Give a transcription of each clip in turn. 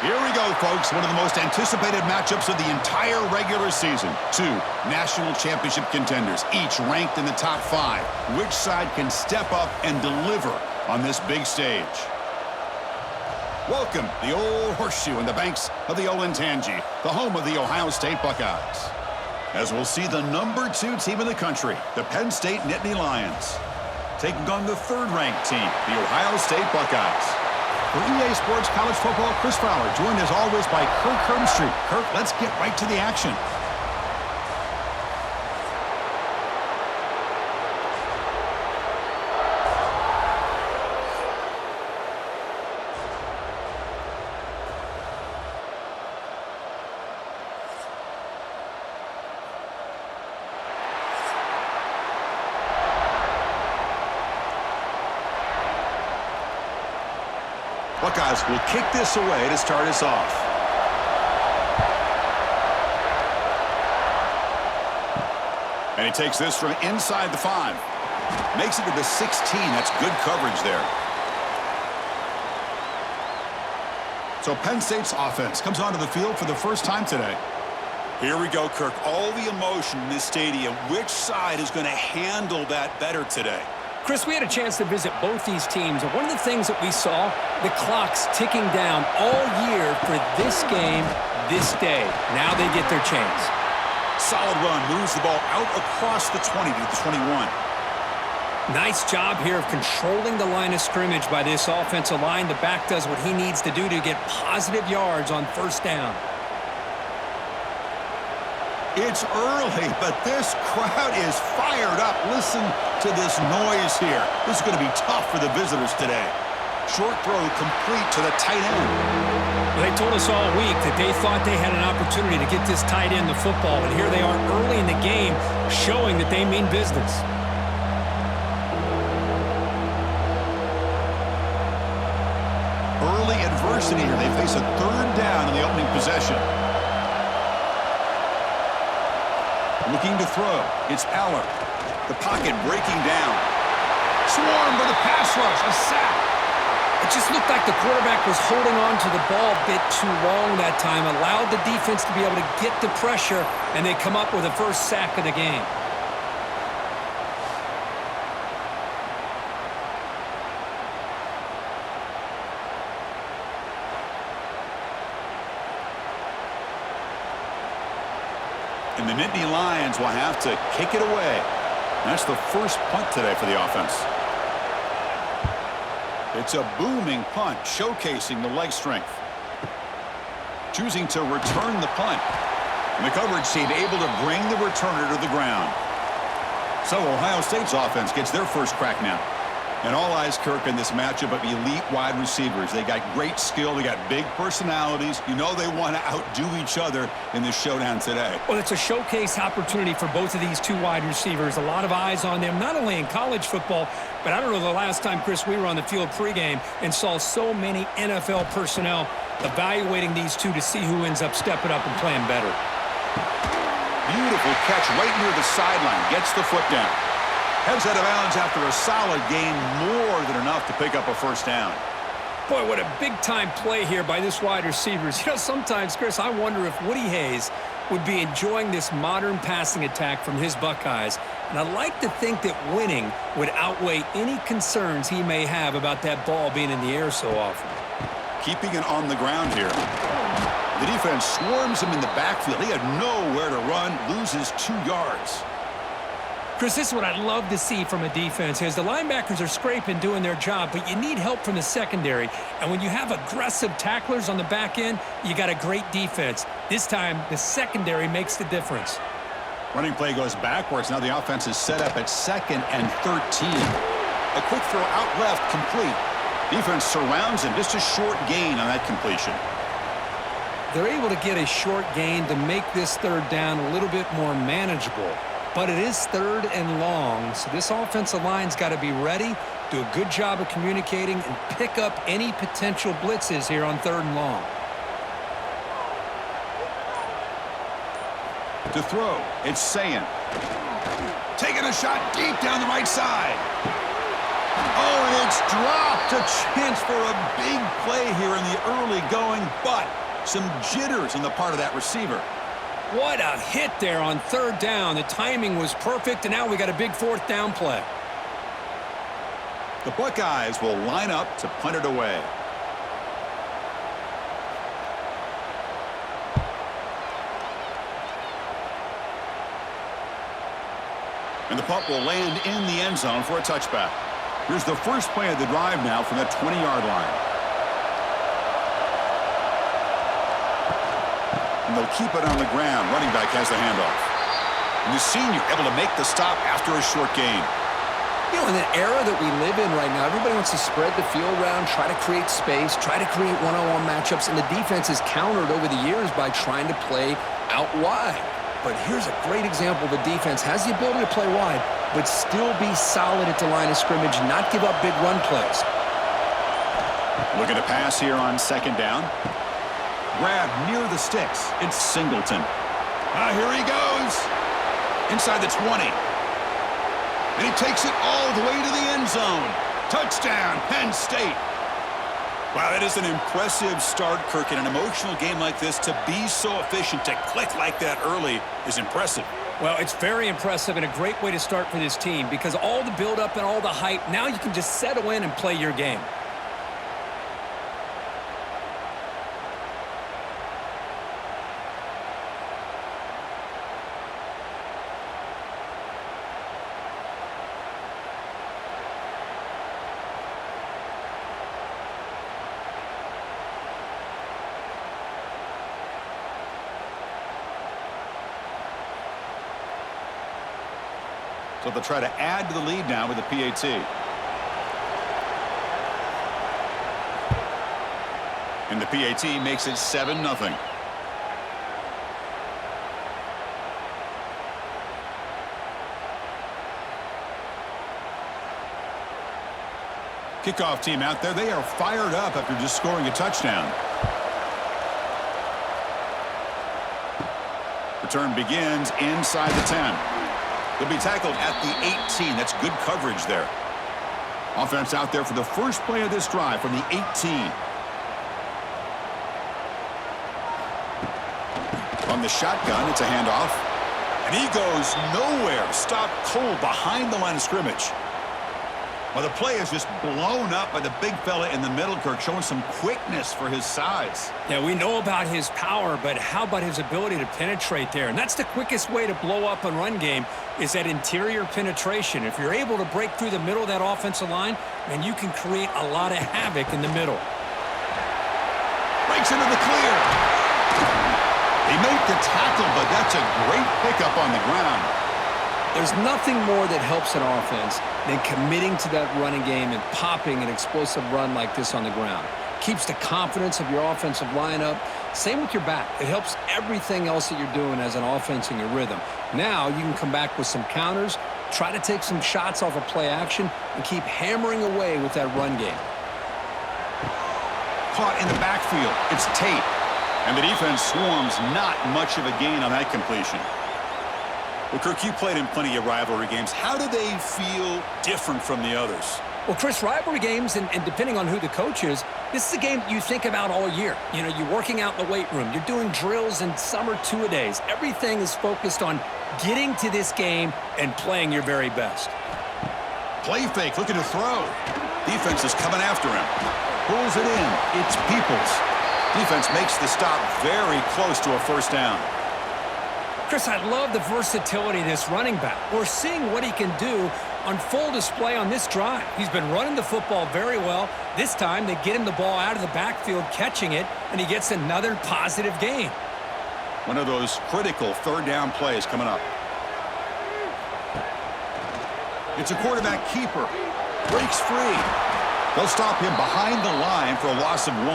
Here we go, folks. One of the most anticipated matchups of the entire regular season. Two national championship contenders, each ranked in the top 5. Which side can step up and deliver on this big stage? Welcome, the old horseshoe in the banks of the Olentangy, the home of the Ohio State Buckeyes. As we'll see the number 2 team in the country, the Penn State Nittany Lions, taking on the 3rd-ranked team, the Ohio State Buckeyes. For EA Sports College Football, Chris Fowler, joined as always by Kirk Hermstreet. Kirk, let's get right to the action. Buckeyes will kick this away to start us off. And he takes this from inside the 5. Makes it to the 16. That's good coverage there. So Penn State's offense comes onto the field for the first time today. Here we go, Kirk. All the emotion in this stadium. Which side is going to handle that better today? Chris, we had a chance to visit both these teams, and one of the things that we saw, the clock's ticking down all year for this game, this day. Now they get their chance. Solid run, moves the ball out across the 20 to the 21. Nice job here of controlling the line of scrimmage by this offensive line. The back does what he needs to do to get positive yards on first down. It's early, but this crowd is fired up. Listen to this noise here. This is going to be tough for the visitors today. Short throw complete to the tight end. Well, they told us all week that they thought they had an opportunity to get this tight end the football, and here they are early in the game showing that they mean business. Early adversity here. They face a 3rd down in the opening possession. Looking to throw. It's Aller. The pocket breaking down. Swarmed by the pass rush. A sack. It just looked like the quarterback was holding on to the ball a bit too long that time. Allowed the defense to be able to get the pressure, and they come up with the first sack of the game. And the Nittany Lions will have to kick it away. That's the first punt today for the offense. It's a booming punt, showcasing the leg strength. Choosing to return the punt. And the coverage team able to bring the returner to the ground. So Ohio State's offense gets their first crack now. And all eyes, Kirk, in this matchup of elite wide receivers. They got great skill. They got big personalities. You know they want to outdo each other in this showdown today. Well, it's a showcase opportunity for both of these 2 wide receivers. A lot of eyes on them, not only in college football, but I don't know the last time, Chris, we were on the field pregame and saw so many NFL personnel evaluating these 2 to see who ends up stepping up and playing better. Beautiful catch right near the sideline. Gets the foot down. Heads out of bounds after a solid gain, more than enough to pick up a first down. Boy, what a big-time play here by this wide receivers. You know, sometimes, Chris, I wonder if Woody Hayes would be enjoying this modern passing attack from his Buckeyes. And I'd like to think that winning would outweigh any concerns he may have about that ball being in the air so often. Keeping it on the ground here. The defense swarms him in the backfield. He had nowhere to run, loses 2 yards. Chris, this is what I'd love to see from a defense is the linebackers are scraping, doing their job, but you need help from the secondary. And when you have aggressive tacklers on the back end, you got a great defense. This time, the secondary makes the difference. Running play goes backwards. Now the offense is set up at 2nd and 13. A quick throw out left, complete. Defense surrounds him. Just a short gain on that completion. They're able to get a short gain to make this 3rd down a little bit more manageable. But it is 3rd and long, so this offensive line's got to be ready, do a good job of communicating, and pick up any potential blitzes here on 3rd and long. To throw, it's Sayin. Taking a shot deep down the right side. Oh, and it's dropped. A chance for a big play here in the early going, but some jitters on the part of that receiver. What a hit there on third down. The timing was perfect, and now we got a big fourth down play. The Buckeyes will line up to punt it away. And the punt will land in the end zone for a touchback. Here's the first play of the drive now from the 20-yard line. And they'll keep it on the ground. Running back has the handoff. And the senior able to make the stop after a short gain. You know, in the era that we live in right now, everybody wants to spread the field around, try to create space, try to create one-on-one matchups, and the defense has countered over the years by trying to play out wide. But here's a great example. The defense has the ability to play wide, but still be solid at the line of scrimmage, not give up big run plays. Looking to pass here on second down. Grab near the sticks. It's Singleton. Here he goes. Inside the 20. And he takes it all the way to the end zone. Touchdown, Penn State. Wow, that is an impressive start, Kirk. In an emotional game like this, to be so efficient, to click like that early is impressive. Well, it's very impressive and a great way to start for this team because all the build-up and all the hype, now you can just settle in and play your game. So they'll try to add to the lead now with the PAT. And the PAT makes it 7-0. Kickoff team out there. They are fired up after just scoring a touchdown. Return begins inside the 10. They'll be tackled at the 18. That's good coverage there. Offense out there for the first play of this drive from the 18. On the shotgun, it's a handoff. And he goes nowhere. Stopped cold behind the line of scrimmage. Well, the play is just blown up by the big fella in the middle, Kirk, showing some quickness for his size. Yeah, we know about his power, but how about his ability to penetrate there? And that's the quickest way to blow up a run game is that interior penetration. If you're able to break through the middle of that offensive line, then you can create a lot of havoc in the middle. Breaks into the clear. He made the tackle, but that's a great pickup on the ground. There's nothing more that helps an offense than committing to that running game and popping an explosive run like this on the ground. Keeps the confidence of your offensive lineup. Same with your back. It helps everything else that you're doing as an offense in your rhythm. Now you can come back with some counters, try to take some shots off of play action, and keep hammering away with that run game. Caught in the backfield. It's Tate. And the defense swarms, not much of a gain on that completion. Well, Kirk, you played in plenty of rivalry games. How do they feel different from the others? Well, Chris, rivalry games, and depending on who the coach is, this is a game you think about all year. You know, you're working out in the weight room. You're doing drills and summer two-a-days. Everything is focused on getting to this game and playing your very best. Play fake, looking to throw. Defense is coming after him. Pulls it in. It's Peoples. Defense makes the stop very close to a first down. Chris, I love the versatility of this running back. We're seeing what he can do on full display on this drive. He's been running the football very well. This time, they get him the ball out of the backfield, catching it, and he gets another positive gain. One of those critical third down plays coming up. It's a quarterback keeper. Breaks free. They'll stop him behind the line for a loss of 1.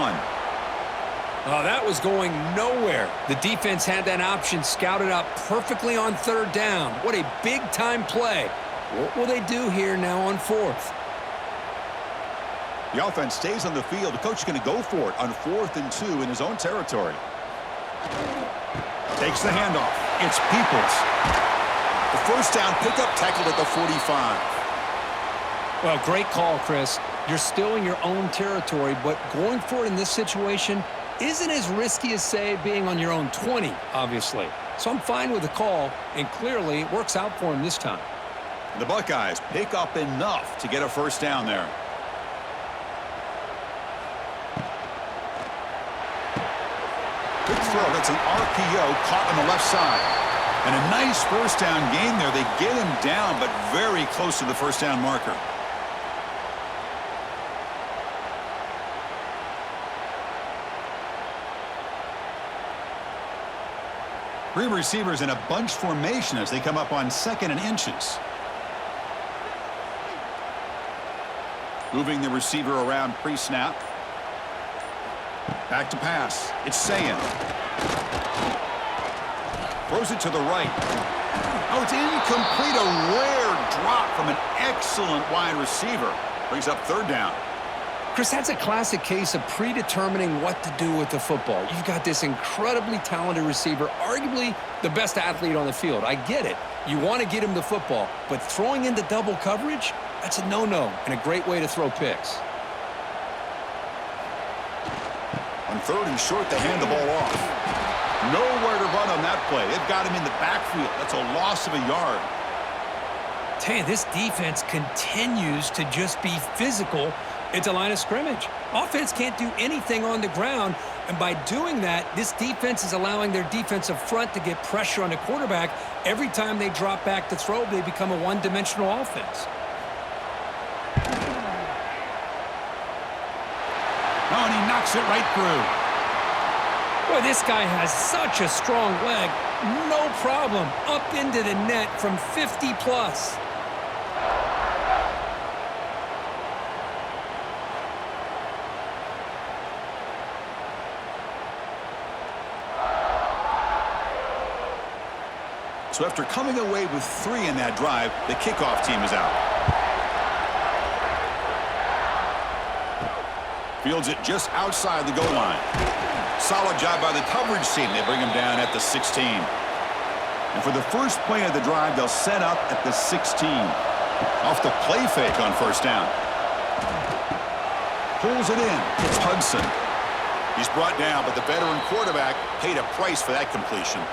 Oh, that was going nowhere. The defense had that option scouted out perfectly on third down. What a big-time play. What will they do here now on fourth? The offense stays on the field. The coach is going to go for it on 4th and 2 in his own territory. Takes the handoff. It's Peoples. The first down pickup tackled at the 45. Well, great call, Chris. You're still in your own territory, but going for it in this situation isn't as risky as, say, being on your own 20, obviously. So I'm fine with the call, and clearly it works out for him this time. The Buckeyes pick up enough to get a first down there. Quick throw. That's an RPO caught on the left side. And a nice first down gain there. They get him down, but very close to the first down marker. Three receivers in a bunch formation as they come up on 2nd and inches. Moving the receiver around pre-snap. Back to pass. It's Sayin. Throws it to the right. Oh, it's incomplete. A rare drop from an excellent wide receiver. Brings up 3rd down. Chris, that's a classic case of predetermining what to do with the football. You've got this incredibly talented receiver, arguably the best athlete on the field. I get it. You want to get him the football, but throwing into double coverage, that's a no-no and a great way to throw picks. On 3rd and short, they hand the ball off. Nowhere to run on that play. They've got him in the backfield. That's a loss of a yard. Tell you, this defense continues to just be physical at the line of scrimmage. Offense can't do anything on the ground, and by doing that, this defense is allowing their defensive front to get pressure on the quarterback. Every time they drop back to throw, they become a one-dimensional offense. Oh, and he knocks it right through. Boy, this guy has such a strong leg. No problem. Up into the net from 50+. So after coming away with 3 in that drive, the kickoff team is out. Fields it just outside the goal line. Solid job by the coverage team. They bring him down at the 16. And for the first play of the drive, they'll set up at the 16. Off the play fake on 1st down. Pulls it in. It's Hudson. He's brought down, but the veteran quarterback paid a price for that completion.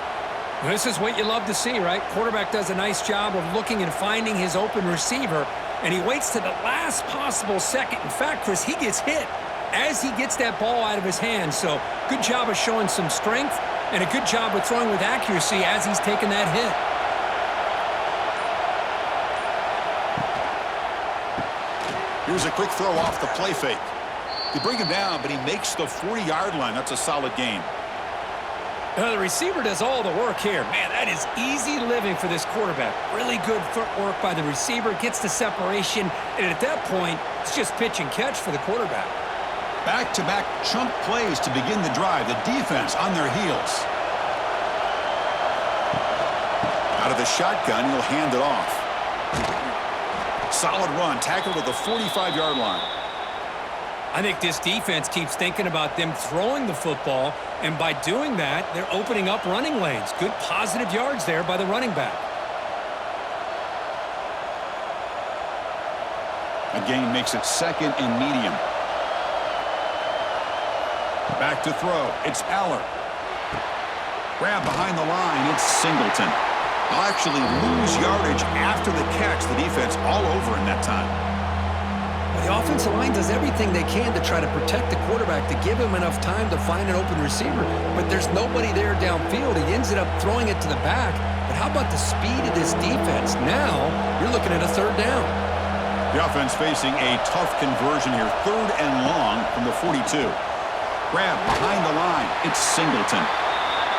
This is what you love to see, right? Quarterback does a nice job of looking and finding his open receiver, and he waits to the last possible second. In fact, Chris, he gets hit as he gets that ball out of his hands. So good job of showing some strength and a good job of throwing with accuracy as he's taking that hit. Here's a quick throw off the play fake. They bring him down, but he makes the 40-yard line. That's a solid gain. The receiver does all the work here. Man, that is easy living for this quarterback. Really good footwork by the receiver, gets the separation, and at that point, it's just pitch and catch for the quarterback. Back-to-back chunk plays to begin the drive. The defense on their heels. Out of the shotgun, he'll hand it off. Solid run, tackled at the 45-yard line. I think this defense keeps thinking about them throwing the football, and by doing that, they're opening up running lanes. Good positive yards there by the running back. A gain makes it 2nd and medium. Back to throw. It's Aller. Grab behind the line. It's Singleton. They'll actually lose yardage after the catch. The defense all over in that time. The offensive line does everything they can to try to protect the quarterback, to give him enough time to find an open receiver, but there's nobody there downfield. He ends up throwing it to the back. But how about the speed of this defense? Now you're looking at a 3rd down. The offense facing a tough conversion here. 3rd and long from the 42. Grab behind the line. It's Singleton.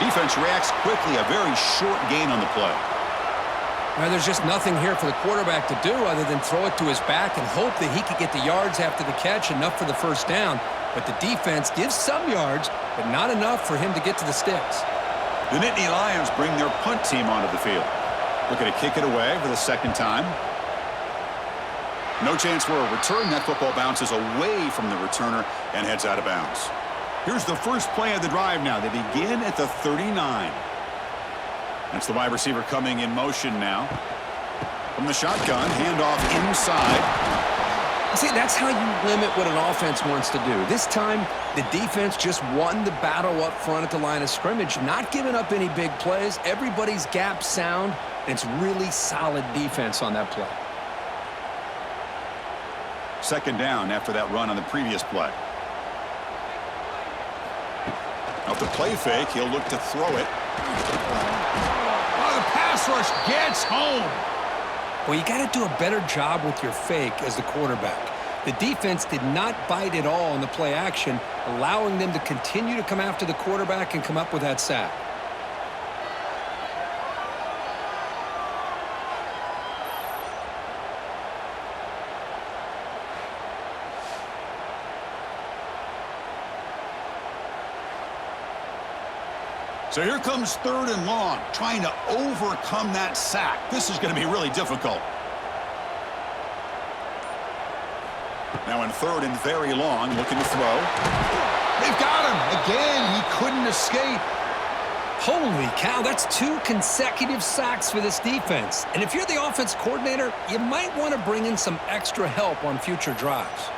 Defense reacts quickly. A very short gain on the play. Now, there's just nothing here for the quarterback to do other than throw it to his back and hope that he could get the yards after the catch, enough for the 1st down. But the defense gives some yards, but not enough for him to get to the sticks. The Nittany Lions bring their punt team onto the field. Looking to kick it away for the 2nd time. No chance for a return. That football bounces away from the returner and heads out of bounds. Here's the first play of the drive now. They begin at the 39. That's the wide receiver coming in motion now. From the shotgun, handoff inside. See, that's how you limit what an offense wants to do. This time, the defense just won the battle up front at the line of scrimmage, not giving up any big plays. Everybody's gap sound, and it's really solid defense on that play. Second down after that run on the previous play. Off the play fake, he'll look to throw it. Oh, the pass rush gets home. Well, you got to do a better job with your fake as the quarterback. The defense did not bite at all in the play action, allowing them to continue to come after the quarterback and come up with that sack. So here comes 3rd and long, trying to overcome that sack. This is going to be really difficult. Now in 3rd and very long, looking to throw. They've got him. Again, he couldn't escape. Holy cow, that's 2 consecutive sacks for this defense. And if you're the offense coordinator, you might want to bring in some extra help on future drives.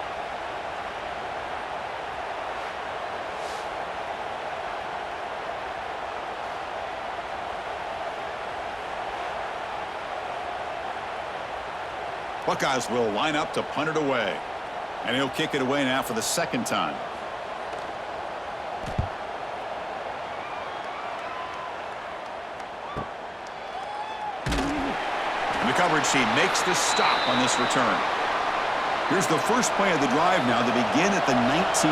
Buckeyes will line up to punt it away. And he'll kick it away now for the 2nd time. And the coverage team makes the stop on this return. Here's the first play of the drive now to begin at the 19.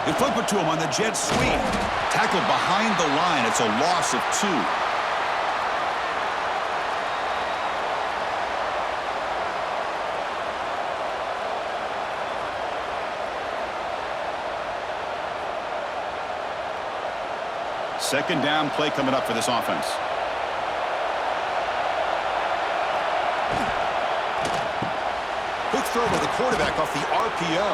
They flip it to him on the jet sweep. Tackled behind the line. It's a loss of 2. Second down play coming up for this offense. Quick throw by the quarterback off the RPO.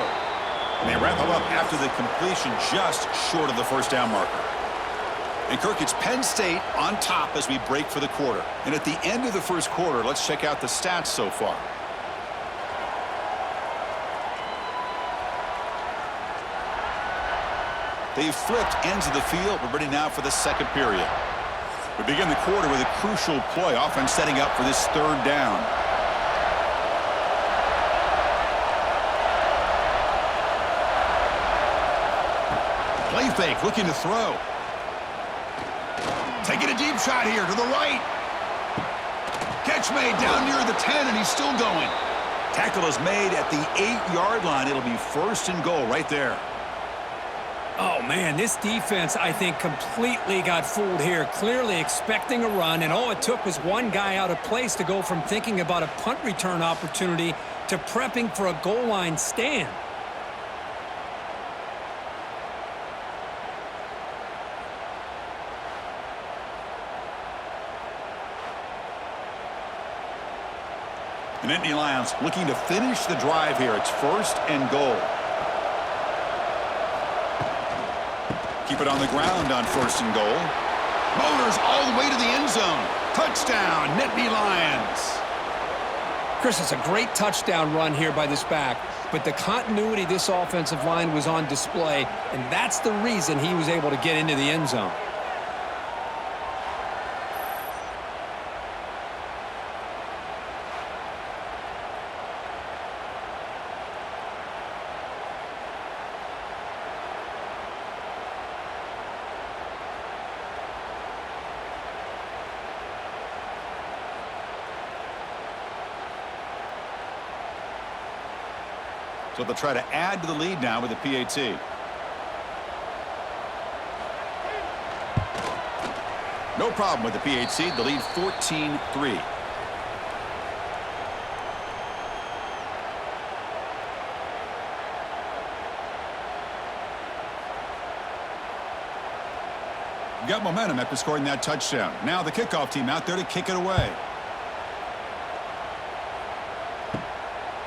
And they wrap him up after the completion just short of the first down marker. And Kirk, it's Penn State on top as we break for the quarter. And at the end of the first quarter, let's check out the stats so far. They've flipped ends of the field. We're ready now for the second period. We begin the quarter with a crucial play, offense setting up for this 3rd down. Play fake, looking to throw. Taking a deep shot here to the right. Catch made down near the 10, and he's still going. Tackle is made at the 8-yard line. It'll be 1st and goal right there. Oh, man, this defense, I think, completely got fooled here, clearly expecting a run, and all it took was one guy out of place to go from thinking about a punt return opportunity to prepping for a goal line stand. And Nittany Lions looking to finish the drive here. It's 1st and goal. Keep it on the ground on 1st and goal. Motors all the way to the end zone. Touchdown, Nittany Lions. Chris, it's a great touchdown run here by this back, but the continuity of this offensive line was on display, and that's the reason he was able to get into the end zone. So they'll try to add to the lead now with the PAT. No problem with the PAT. The lead 14-3. Got momentum after scoring that touchdown. Now the kickoff team out there to kick it away.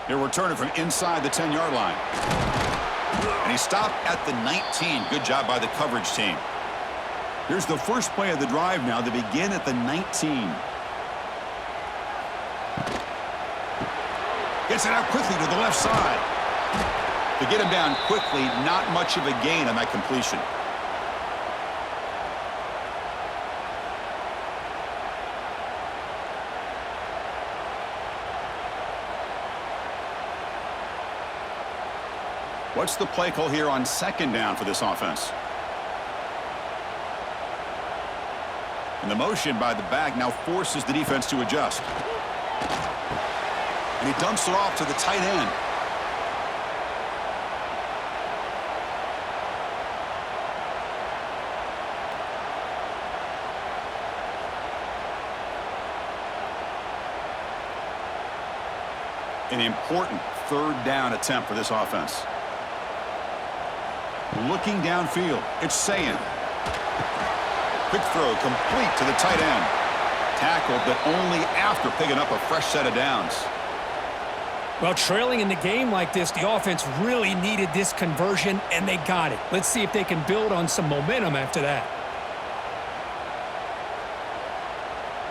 He'll return it from inside the 10-yard line. And he stopped at the 19. Good job by the coverage team. Here's the first play of the drive now to begin at the 19. Gets it out quickly to the left side. To get him down quickly, not much of a gain on that completion. What's the play call here on second down for this offense? And the motion by the back now forces the defense to adjust. And he dumps it off to the tight end. An important third down attempt for this offense. Looking downfield, it's Sayin. Quick throw complete to the tight end. Tackled, but only after picking up a fresh set of downs. Well, trailing in the game like this, the offense really needed this conversion, and they got it. Let's see if they can build on some momentum after that.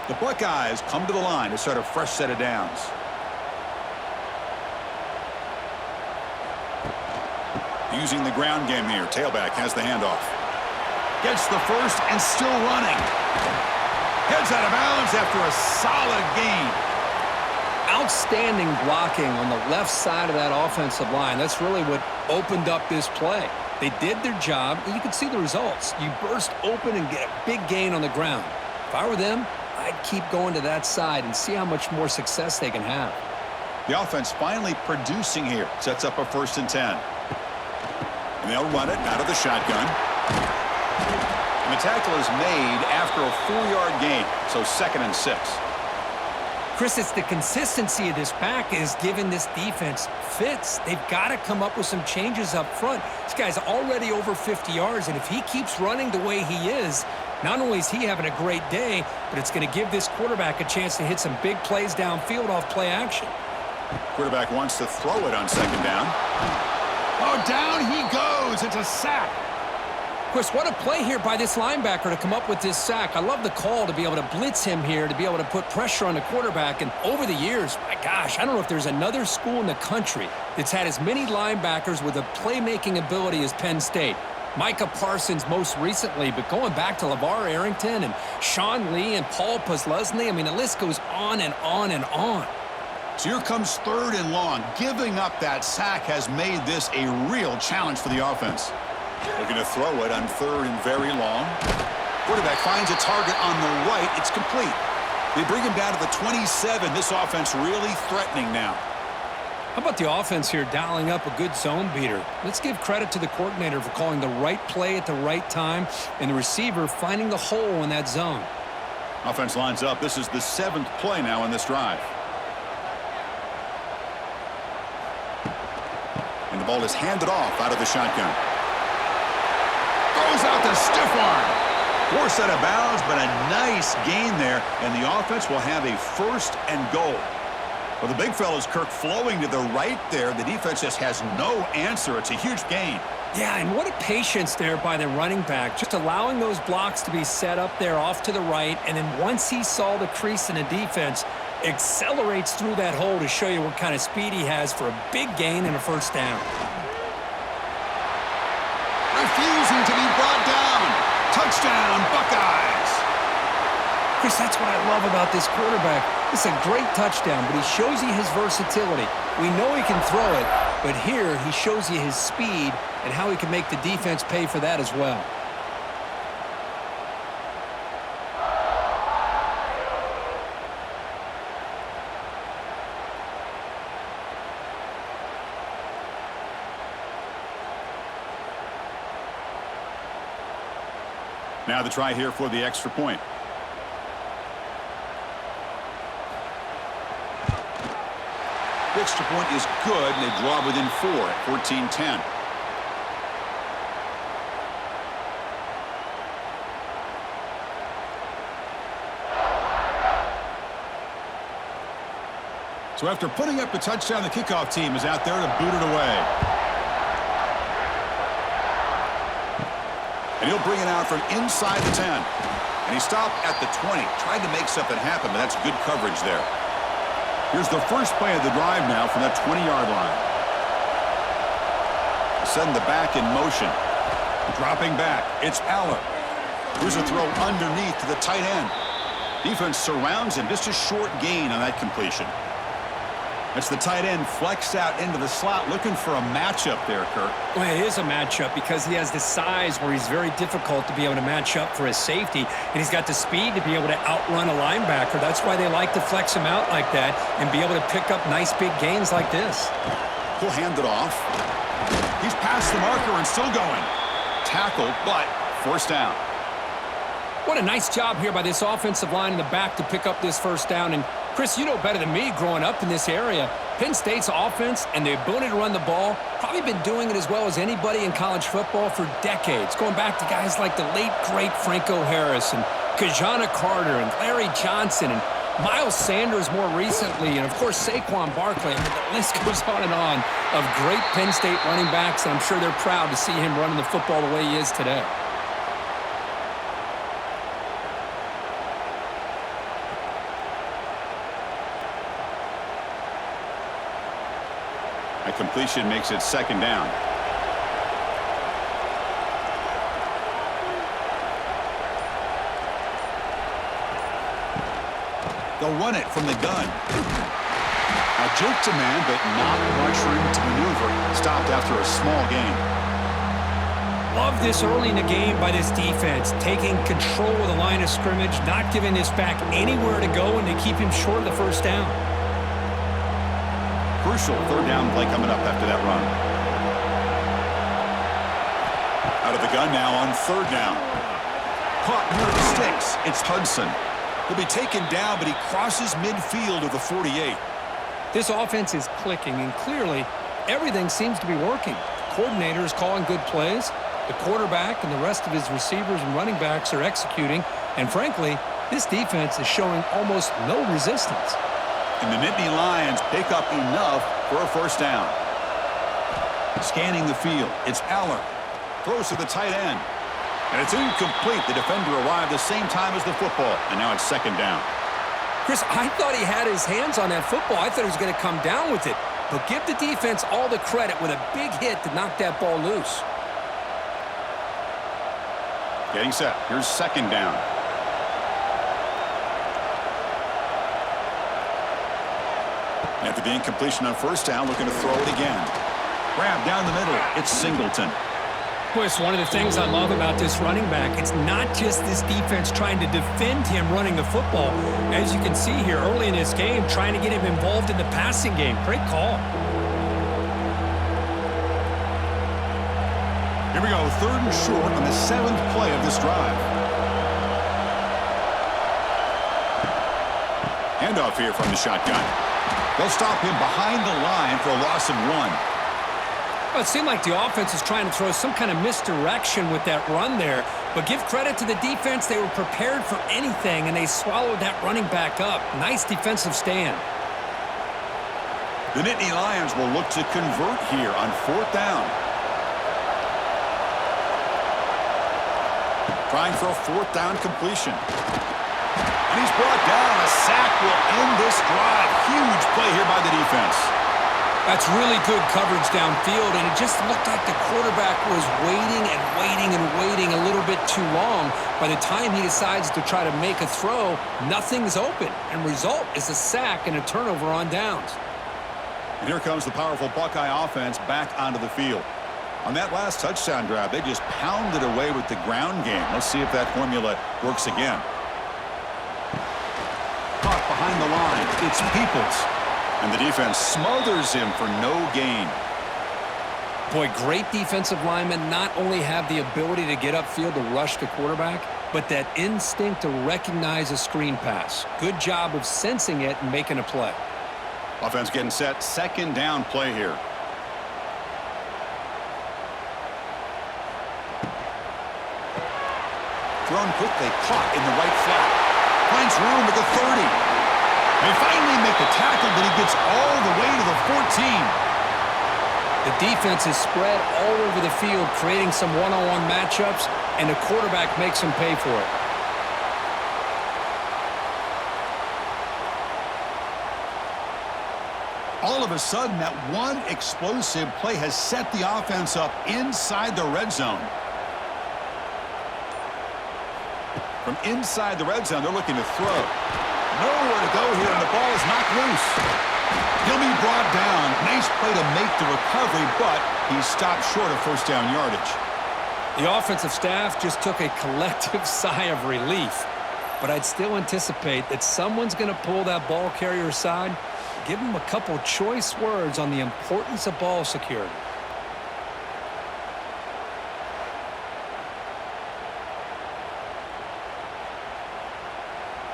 The Buckeyes come to the line to start a fresh set of downs. Using the ground game here. Tailback has the handoff. Gets the first and still running. Heads out of bounds after a solid gain. Outstanding blocking on the left side of that offensive line. That's really what opened up this play. They did their job, and you can see the results. You burst open and get a big gain on the ground. If I were them, I'd keep going to that side and see how much more success they can have. The offense finally producing here. Sets up a 1st and 10. And they'll run it out of the shotgun. And the tackle is made after a 4-yard gain, so 2nd and 6. Chris, it's the consistency of this back is giving this defense fits. They've got to come up with some changes up front. This guy's already over 50 yards, and if he keeps running the way he is, not only is he having a great day, but it's going to give this quarterback a chance to hit some big plays downfield off play action. Quarterback wants to throw it on 2nd down. Oh, down he goes. It's a sack. Chris, what a play here by this linebacker to come up with this sack. I love the call to be able to blitz him here, to be able to put pressure on the quarterback. And over the years, my gosh, I don't know if there's another school in the country that's had as many linebackers with a playmaking ability as Penn State. Micah Parsons most recently, but going back to LeVar Arrington and Sean Lee and Paul Posluszny, I mean, the list goes on and on and on. So here comes 3rd and long. Giving up that sack has made this a real challenge for the offense. Looking to throw it on 3rd and very long. Quarterback finds a target on the right. It's complete. They bring him down to the 27. This offense really threatening now. How about the offense here dialing up a good zone beater? Let's give credit to the coordinator for calling the right play at the right time and the receiver finding the hole in that zone. Offense lines up. This is the 7th play now in this drive. And the ball is handed off out of the shotgun. Throws out the stiff arm. 4 set of bounds, but a nice gain there, and the offense will have a 1st and goal. Well, the big fella's Kirk flowing to the right there. The defense just has no answer. It's a huge gain. Yeah, and what a patience there by the running back, just allowing those blocks to be set up there off to the right, and then once he saw the crease in the defense, accelerates through that hole to show you what kind of speed he has for a big gain and a 1st down. Refusing to be brought down. Touchdown, Buckeyes. Chris, that's what I love about this quarterback. It's a great touchdown, but he shows you his versatility. We know he can throw it, but here he shows you his speed and how he can make the defense pay for that as well. Now the try here for the extra point. The extra point is good, and they draw within 4 at 14-10. So after putting up a touchdown, the kickoff team is out there to boot it away. And he'll bring it out from inside the 10. And he stopped at the 20. Tried to make something happen, but that's good coverage there. Here's the first play of the drive now from that 20-yard line. Send the back in motion. Dropping back. It's Aller. Here's a throw underneath to the tight end. Defense surrounds him. Just a short gain on that completion. That's the tight end flexed out into the slot, looking for a matchup there, Kirk. Well, it is a matchup because he has the size where he's very difficult to be able to match up for his safety, and he's got the speed to be able to outrun a linebacker. That's why they like to flex him out like that and be able to pick up nice big gains like this. He'll hand it off. He's past the marker and still going. Tackle, but first down. What a nice job here by this offensive line in the back to pick up this first down. And Chris, you know better than me growing up in this area, Penn State's offense and the ability to run the ball, probably been doing it as well as anybody in college football for decades, going back to guys like the late, great Franco Harris and Kajana Carter and Larry Johnson and Miles Sanders more recently, and of course Saquon Barkley. I mean, the list goes on of great Penn State running backs, and I'm sure they're proud to see him running the football the way he is today. A completion makes it second down. They'll run it from the gun. A jerk to man, but not much room to maneuver. Stopped after a small gain. Love this early in the game by this defense, taking control of the line of scrimmage, not giving this back anywhere to go, and to keep him short of the first down. Crucial third down play coming up after that run. Out of the gun now on third down. Caught near the sticks. It's Hudson. He'll be taken down, but he crosses midfield of the 48. This offense is clicking, and clearly everything seems to be working. The coordinator is calling good plays. The quarterback and the rest of his receivers and running backs are executing. And frankly, this defense is showing almost no resistance. And the Nittany Lions pick up enough for a first down. Scanning the field, it's Aller. Throws to the tight end. And it's incomplete. The defender arrived the same time as the football. And now it's second down. Chris, I thought he had his hands on that football. I thought he was going to come down with it. But give the defense all the credit with a big hit to knock that ball loose. Getting set. Here's second down. After the incompletion on first down, looking to throw it again. Grab down the middle. It's Singleton. Boy, it's one of the things I love about this running back. It's not just this defense trying to defend him running the football. As you can see here early in this game, trying to get him involved in the passing game. Great call. Here we go, third and short on the 7th play of this drive. Handoff here from the shotgun. They'll stop him behind the line for a loss of 1. Well, it seemed like the offense was trying to throw some kind of misdirection with that run there. But give credit to the defense. They were prepared for anything, and they swallowed that running back up. Nice defensive stand. The Nittany Lions will look to convert here on fourth down. Trying for a fourth down completion. And he's brought down. A sack will end this drive. Huge play here by the defense. That's really good coverage downfield, and it just looked like the quarterback was waiting and waiting and waiting a little bit too long. By the time he decides to try to make a throw, nothing's open, and result is a sack and a turnover on downs. And here comes the powerful Buckeye offense back onto the field. On that last touchdown drive, they just pounded away with the ground game. Let's see if that formula works again. Caught behind the line. It's Peoples. And the defense smothers him for no gain. Boy, great defensive linemen not only have the ability to get upfield to rush the quarterback, but that instinct to recognize a screen pass. Good job of sensing it and making a play. Offense getting set. Second down play here. Thrown quickly. Caught in the right flat. Finds room at the 30. They finally make the tackle, but he gets all the way to the 14. The defense is spread all over the field, creating some one-on-one matchups, and the quarterback makes him pay for it. a sudden, that one explosive play has set the offense up inside the red zone. From inside the red zone, they're looking to throw. Nowhere to go here, and the ball is knocked loose. He'll be brought down. Nice play to make the recovery, but he stopped short of first down yardage. The offensive staff just took a collective sigh of relief. But I'd still anticipate that someone's going to pull that ball carrier aside, give him a couple choice words on the importance of ball security.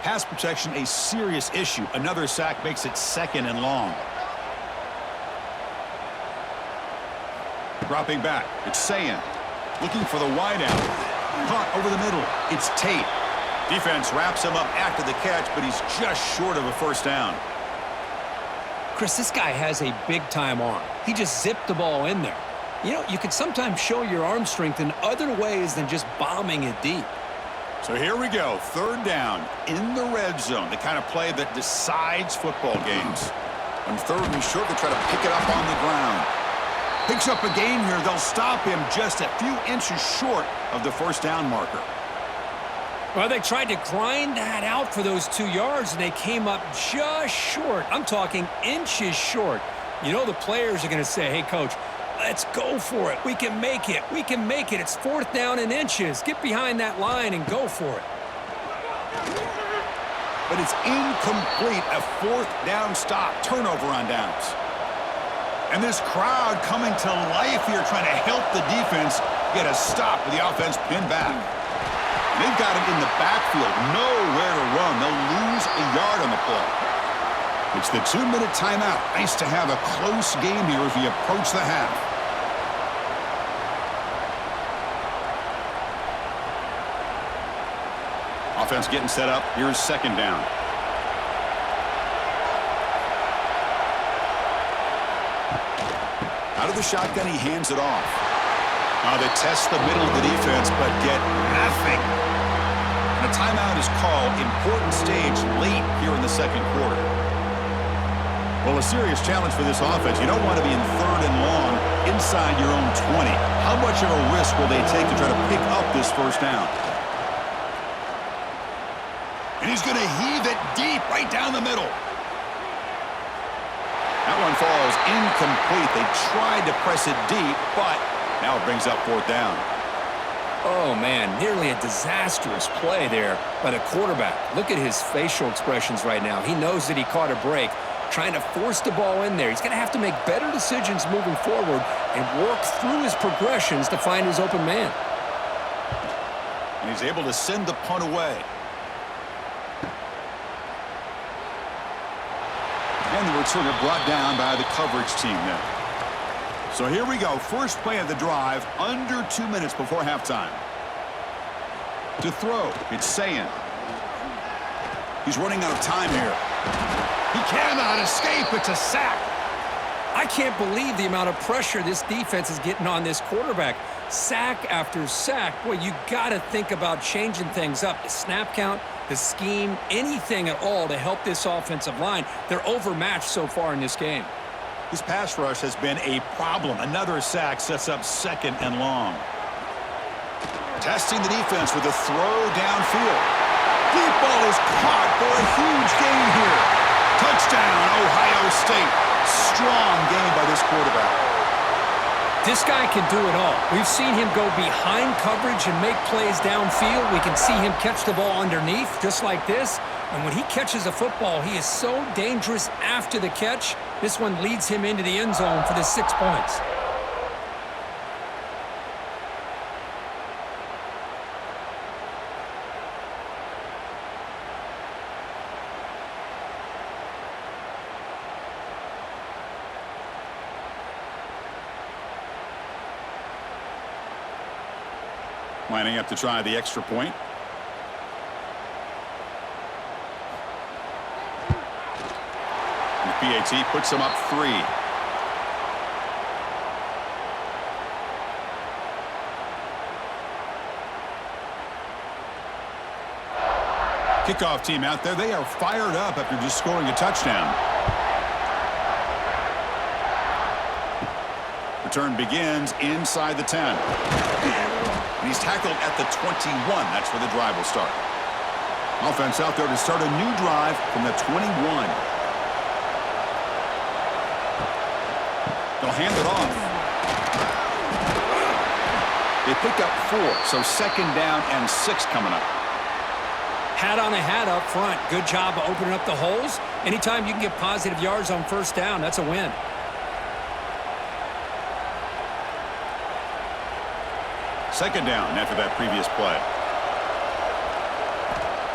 Pass protection, a serious issue. Another sack makes it 2nd and long. Dropping back, it's Sayan. Looking for the wideout. Caught over the middle. It's Tate. Defense wraps him up after the catch, but he's just short of a first down. Chris, this guy has a big-time arm. He just zipped the ball in there. You know, you can sometimes show your arm strength in other ways than just bombing it deep. So here we go, 3rd down in the red zone, the kind of play that decides football games. On 3rd and short, they try to pick it up on the ground. Picks up a gain here. They'll stop him just a few inches short of the first down marker. Well, they tried to grind that out for those 2 yards, and they came up just short. I'm talking inches short. You know the players are going to say, hey, Coach, let's go for it. We can make it. We can make it. It's 4th down in inches. Get behind that line and go for it. But it's incomplete. A 4th down stop. Turnover on downs. And this crowd coming to life here, trying to help the defense get a stop with the offense pinned back. They've got him in the backfield, nowhere to run. They'll lose a yard on the play. It's the 2-minute timeout. Nice to have a close game here as we approach the half. Offense getting set up. Here's 2nd down. Out of the shotgun, he hands it off. They test the middle of the defense, but get nothing. And a timeout is called. Important stage late here in the 2nd quarter. Well, a serious challenge for this offense. You don't want to be in 3rd and long inside your own 20. How much of a risk will they take to try to pick up this first down? And he's going to heave it deep right down the middle. That one falls incomplete. They tried to press it deep, but now it brings up 4th down. Oh, man, nearly a disastrous play there by the quarterback. Look at his facial expressions right now. He knows that he caught a break, trying to force the ball in there. He's going to have to make better decisions moving forward and work through his progressions to find his open man. And he's able to send the punt away. And the returner brought down by the coverage team now. So here we go. First play of the drive, under 2 minutes before halftime. To throw, it's Sayan. He's running out of time here. He cannot escape. It's a sack. I can't believe the amount of pressure this defense is getting on this quarterback. Sack after sack. Boy, you got to think about changing things up. The snap count, the scheme, anything at all to help this offensive line. They're overmatched so far in this game. This pass rush has been a problem. Another sack sets up 2nd and long. Testing the defense with a throw downfield. Deep ball is caught for a huge gain here. Touchdown, Ohio State. Strong game by this quarterback. This guy can do it all. We've seen him go behind coverage and make plays downfield. We can see him catch the ball underneath, just like this. And when he catches a football, he is so dangerous after the catch. This one leads him into the end zone for the 6 points. Lining up to try the extra point. And the PAT puts him up 3. Kickoff team out there. They are fired up after just scoring a touchdown. Return begins inside the 10. And he's tackled at the 21. That's where the drive will start. Offense out there to start a new drive from the 21. They'll hand it off. They pick up 4, so 2nd down and 6 coming up. Hat on a hat up front. Good job of opening up the holes. Anytime you can get positive yards on 1st down, that's a win. Second down after that previous play.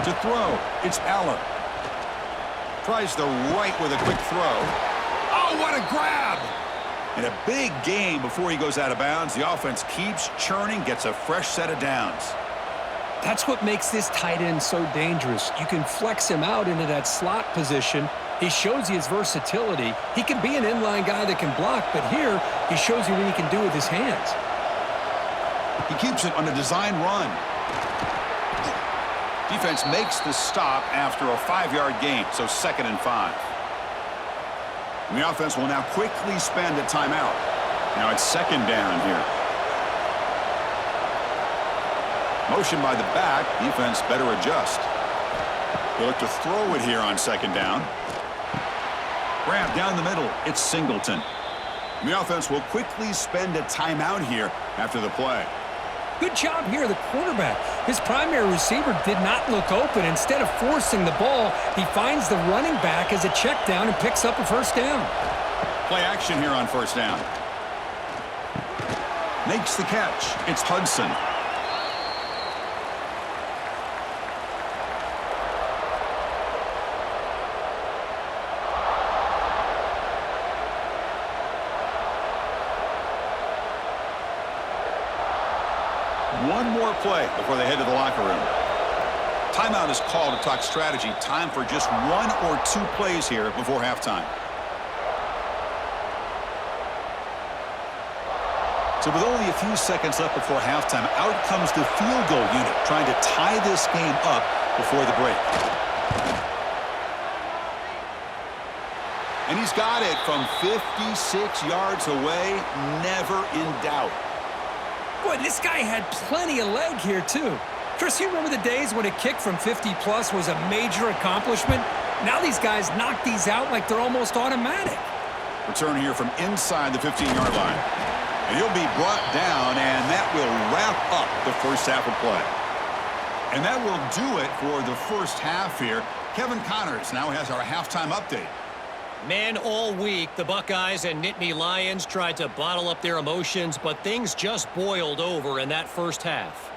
To throw, it's Aller. Tries the right with a quick throw. Oh, what a grab! And a big gain before he goes out of bounds. The offense keeps churning, gets a fresh set of downs. That's what makes this tight end so dangerous. You can flex him out into that slot position. He shows you his versatility. He can be an inline guy that can block, but here he shows you what he can do with his hands. He keeps it on a design run. Defense makes the stop after a 5-yard gain, so 2nd and 5. And the offense will now quickly spend a timeout. Now it's 2nd down here. Motion by the back. Defense better adjust. They look to throw it here on 2nd down. Grab down the middle. It's Singleton. And the offense will quickly spend a timeout here after the play. Good job here, the quarterback. His primary receiver did not look open. Instead of forcing the ball, he finds the running back as a check down and picks up a 1st down. Play action here on 1st down. Makes the catch. It's Hudson. One more play before they head to the locker room. Timeout is called to talk strategy. Time for just 1 or 2 plays here before halftime. So with only a few seconds left before halftime, out comes the field goal unit trying to tie this game up before the break. And he's got it from 56 yards away, never in doubt. Boy, this guy had plenty of leg here, too. Chris, you remember the days when a kick from 50-plus was a major accomplishment? Now these guys knock these out like they're almost automatic. Return here from inside the 15-yard line. And he'll be brought down, and that will wrap up the first half of play. And that will do it for the first half here. Kevin Connors now has our halftime update. Man, all week, the Buckeyes and Nittany Lions tried to bottle up their emotions, but things just boiled over in that first half.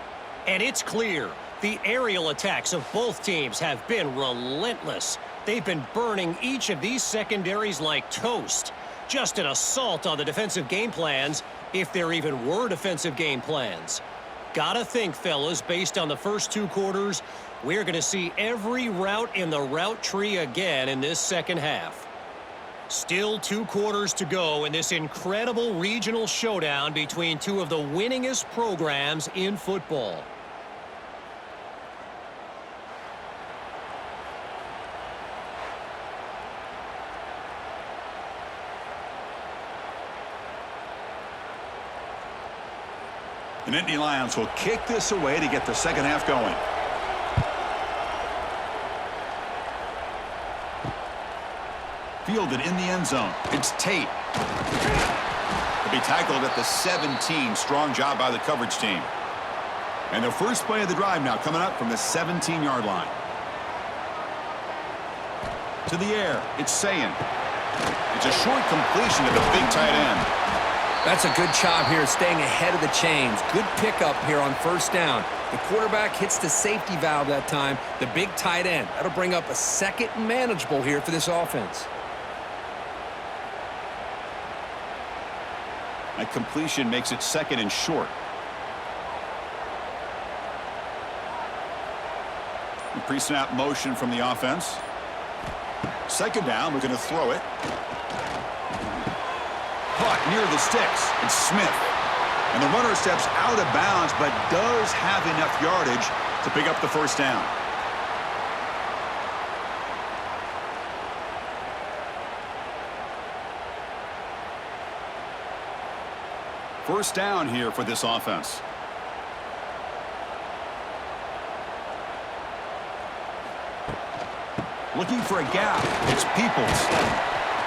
And it's clear, the aerial attacks of both teams have been relentless. They've been burning each of these secondaries like toast. Just an assault on the defensive game plans, if there even were defensive game plans. Gotta think, fellas, based on the first 2 quarters, we're going to see every route in the route tree again in this second half. Still 2 quarters to go in this incredible regional showdown between 2 of the winningest programs in football. The Nittany Lions will kick this away to get the second half going. Fielded in the end zone. It's Tate. He'll be tackled at the 17. Strong job by the coverage team. And the first play of the drive now coming up from the 17-yard line. To the air. It's Sayin. It's a short completion to the big tight end. That's a good job here staying ahead of the chains. Good pickup here on 1st down. The quarterback hits the safety valve that time. The big tight end. That'll bring up a 2nd and manageable here for this offense. That completion makes it 2nd and short. The pre-snap motion from the offense. 2nd down, we're going to throw it. Caught near the sticks. It's Smith. And the runner steps out of bounds, but does have enough yardage to pick up the 1st down. First down here for this offense. Looking for a gap. It's Peoples.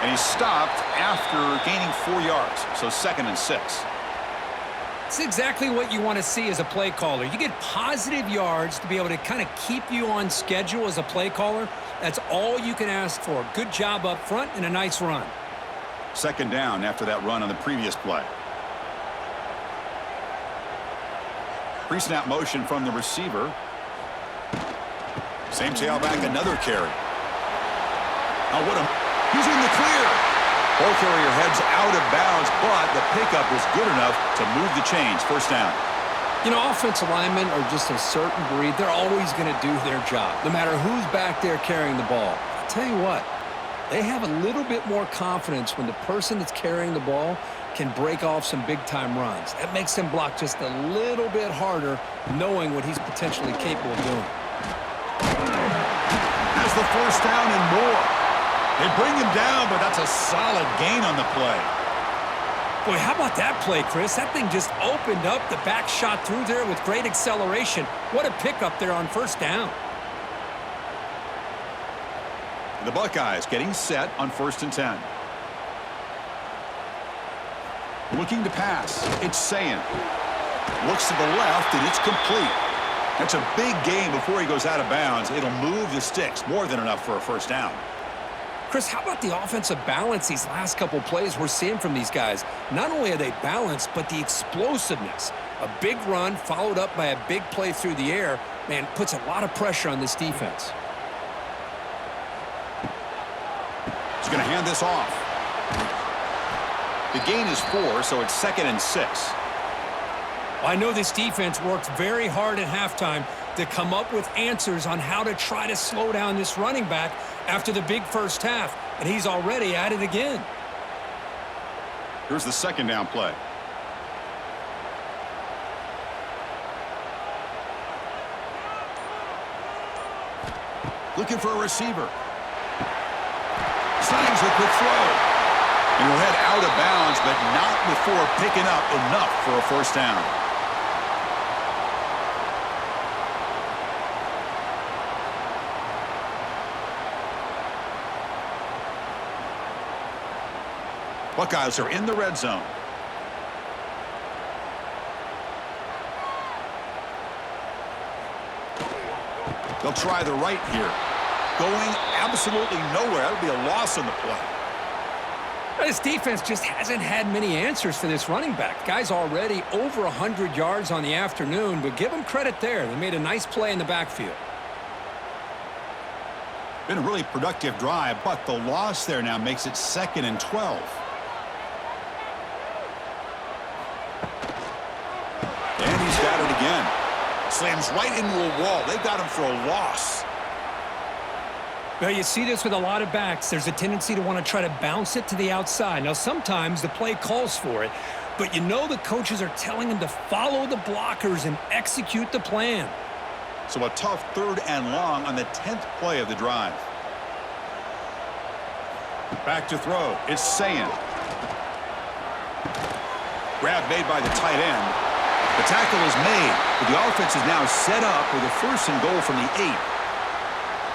And he's stopped after gaining 4 yards. So 2nd and 6. It's exactly what you want to see as a play caller. You get positive yards to be able to kind of keep you on schedule as a play caller. That's all you can ask for. Good job up front and a nice run. 2nd down after that run on the previous play. Pre-snap motion from the receiver. Same tailback, another carry. He's in the clear. Ball carrier heads out of bounds, but the pickup was good enough to move the chains. First down. You know, offensive linemen are just a certain breed. They're always going to do their job, no matter who's back there carrying the ball. I'll tell you what, they have a little bit more confidence when the person that's carrying the ball can break off some big-time runs. That makes them block just a little bit harder, knowing what he's potentially capable of doing. Has the first down and more. They bring him down, but that's a solid gain on the play. Boy, how about that play, Chris? That thing just opened up. The back shot through there with great acceleration. What a pickup there on first down. The Buckeyes getting set on 1st and 10. Looking to pass. It's Sayin. Looks to the left, and it's complete. That's a big gain before he goes out of bounds. It'll move the sticks. More than enough for a first down. Chris, how about the offensive balance these last couple plays we're seeing from these guys? Not only are they balanced, but the explosiveness. A big run followed up by a big play through the air, man, puts a lot of pressure on this defense. He's going to hand this off. The gain is 4, so it's 2nd and 6. Well, I know this defense worked very hard at halftime to come up with answers on how to try to slow down this running back after the big first half, and he's already at it again. Here's the 2nd down play. Looking for a receiver. Slides a quick throw. And he'll head out of bounds, but not before picking up enough for a first down. Buckeyes are in the red zone. They'll try the right here. Going absolutely nowhere. That'll be a loss on the play. This defense just hasn't had many answers for this running back. Guy's already over 100 yards on the afternoon, but give them credit there. They made a nice play in the backfield. Been a really productive drive, but the loss there now makes it 2nd and 12. And he's got it again. Slams right into a wall. They got him for a loss. Well, you see this with a lot of backs. There's a tendency to want to try to bounce it to the outside. Now, sometimes the play calls for it, but you know the coaches are telling them to follow the blockers and execute the plan. So a tough 3rd and long on the 10th play of the drive. Back to throw. It's Sayin. Grab made by the tight end. The tackle is made, but the offense is now set up with a 1st and goal from the 8.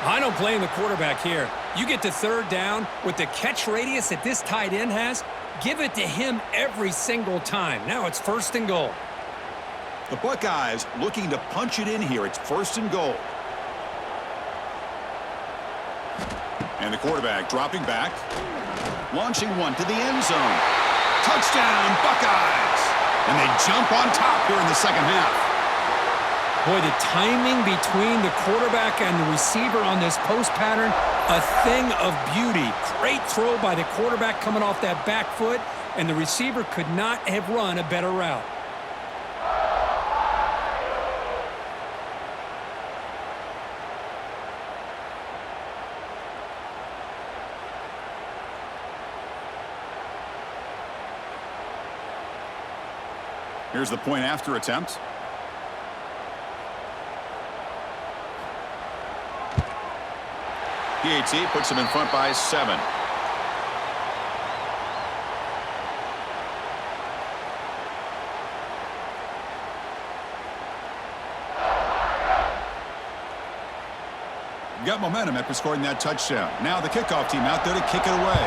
I don't blame the quarterback here. You get to 3rd down with the catch radius that this tight end has, give it to him every single time. Now it's 1st and goal. The Buckeyes looking to punch it in here. It's 1st and goal. And the quarterback dropping back. Launching one to the end zone. Touchdown, Buckeyes! And they jump on top here in the 2nd half. Boy, the timing between the quarterback and the receiver on this post pattern, a thing of beauty. Great throw by the quarterback coming off that back foot, and the receiver could not have run a better route. Here's the point after attempt. PAT puts him in front by 7. Got momentum after scoring that touchdown. Now the kickoff team out there to kick it away.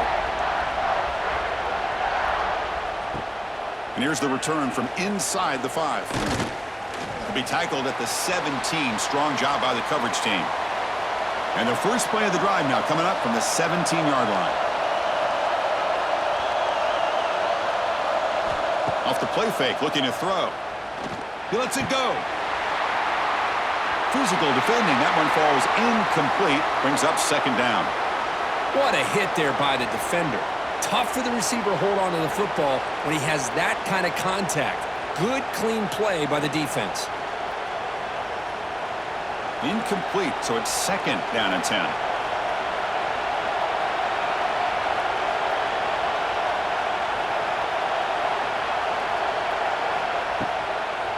And here's the return from inside the 5. To be tackled at the 17. Strong job by the coverage team. And the first play of the drive now coming up from the 17-yard line. Off the play fake, looking to throw. He lets it go. Physical defending. That one falls incomplete. Brings up second down. What a hit there by the defender. Tough for the receiver to hold on to the football when he has that kind of contact. Good, clean play by the defense. Incomplete, so it's second down and 10.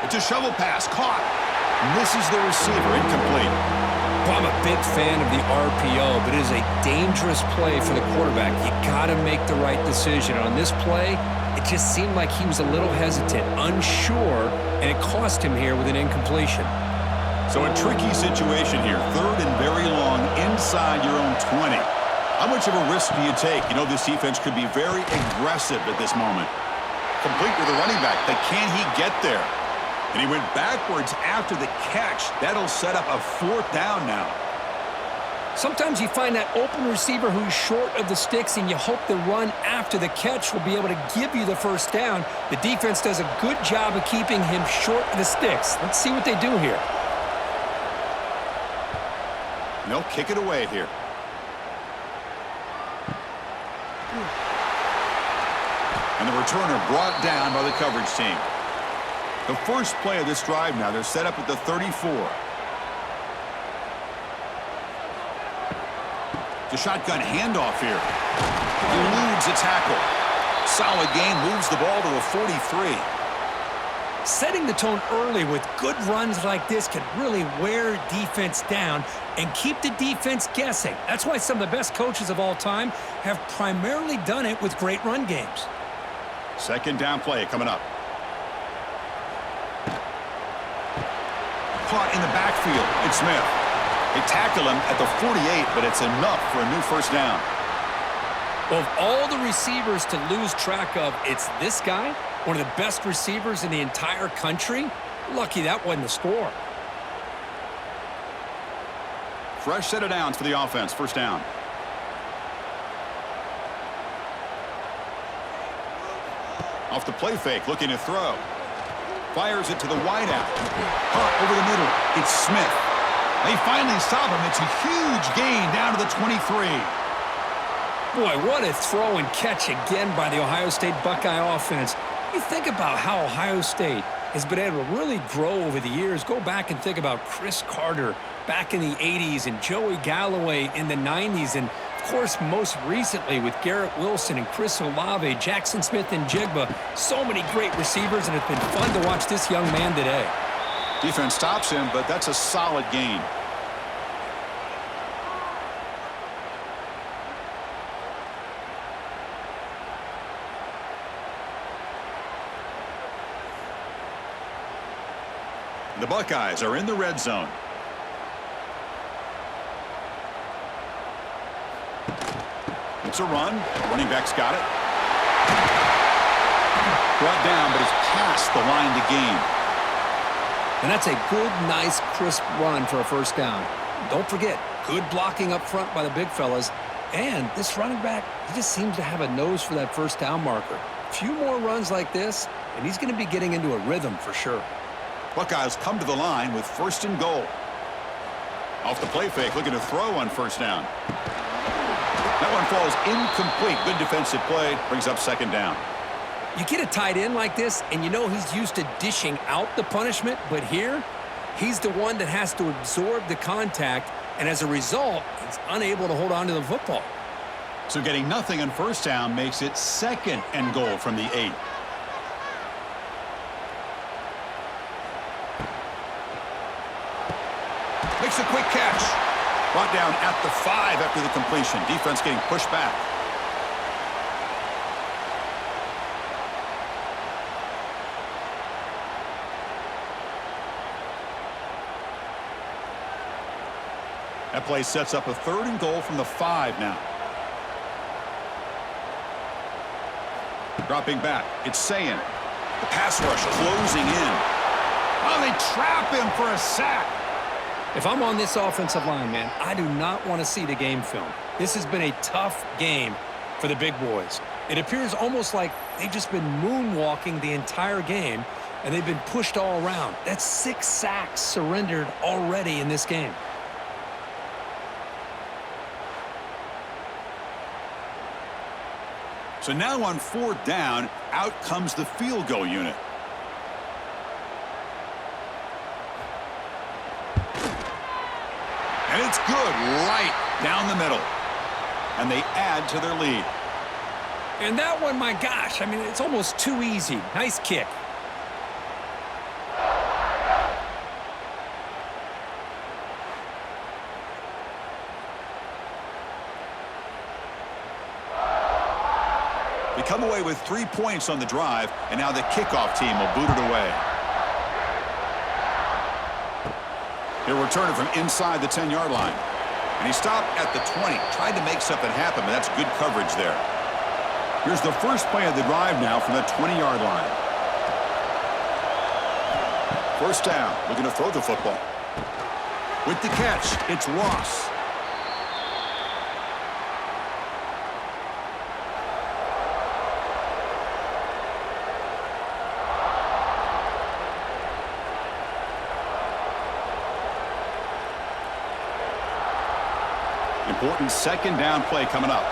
It's a shovel pass, caught. Misses the receiver, incomplete. Well, I'm a big fan of the RPO, but it is a dangerous play for the quarterback. You got to make the right decision. On this play, it just seemed like he was a little hesitant, unsure, and it cost him here with an incompletion. So a tricky situation here. Third and very long inside your own 20. How much of a risk do you take? You know this defense could be very aggressive at this moment. Complete with a running back, but can he get there? And he went backwards after the catch. That'll set up a fourth down now. Sometimes you find that open receiver who's short of the sticks, and you hope the run after the catch will be able to give you the first down. The defense does a good job of keeping him short of the sticks. Let's see what they do here. And they'll kick it away here. And the returner brought down by the coverage team. The first play of this drive now, they're set up at the 34. The shotgun handoff here. Eludes a tackle. Solid gain, moves the ball to a 43. Setting the tone early with good runs like this can really wear defense down and keep the defense guessing. That's why some of the best coaches of all time have primarily done it with great run games. Second down play coming up. Caught in the backfield. It's Smith. They tackle him at the 48, but it's enough for a new first down. Well, of all the receivers to lose track of, it's this guy, one of the best receivers in the entire country. Lucky that wasn't the score. Fresh set of downs for the offense. First down. Off the play fake, looking to throw. Fires it to the wideout. Caught over the middle. It's Smith. They finally stop him. It's a huge gain down to the 23. Boy, what a throw and catch again by the Ohio State Buckeye offense. You think about how Ohio State has been able to really grow over the years. Go back and think about Chris Carter back in the 80s and Joey Galloway in the 90s. And, of course, most recently with Garrett Wilson and Chris Olave, Jackson Smith and Jigba. So many great receivers, and it's been fun to watch this young man today. Defense stops him, but that's a solid gain. The Buckeyes are in the red zone. It's a run. Running back's got it. Brought down, but it's past the line to gain. And that's a good, nice, crisp run for a first down. Don't forget, good blocking up front by the big fellas. And this running back, he just seems to have a nose for that first down marker. A few more runs like this, and he's going to be getting into a rhythm for sure. Buckeyes come to the line with first and goal. Off the play fake, looking to throw on first down. That one falls incomplete. Good defensive play. Brings up second down. You get a tight end like this, and you know he's used to dishing out the punishment, but here, he's the one that has to absorb the contact, and as a result, he's unable to hold on to the football. So getting nothing on first down makes it second and goal from the 8. Makes a quick catch. Brought down at the 5 after the completion. Defense getting pushed back. That play sets up a 3rd and goal from the 5 now. Dropping back, it's Sayin. The pass rush closing in. Oh, they trap him for a sack. If I'm on this offensive line, man, I do not want to see the game film. This has been a tough game for the big boys. It appears almost like they've just been moonwalking the entire game, and they've been pushed all around. That's 6 sacks surrendered already in this game. So now on 4th down, out comes the field goal unit. And it's good, right down the middle. And they add to their lead. And that one, my gosh, I mean, it's almost too easy. Nice kick. They come away with 3 points on the drive, and now the kickoff team will boot it away. He'll return it from inside the 10-yard line. And he stopped at the 20, tried to make something happen, but that's good coverage there. Here's the first play of the drive now from the 20-yard line. 1st down, looking to throw the football. With the catch, it's Ross. Important 2nd down play coming up.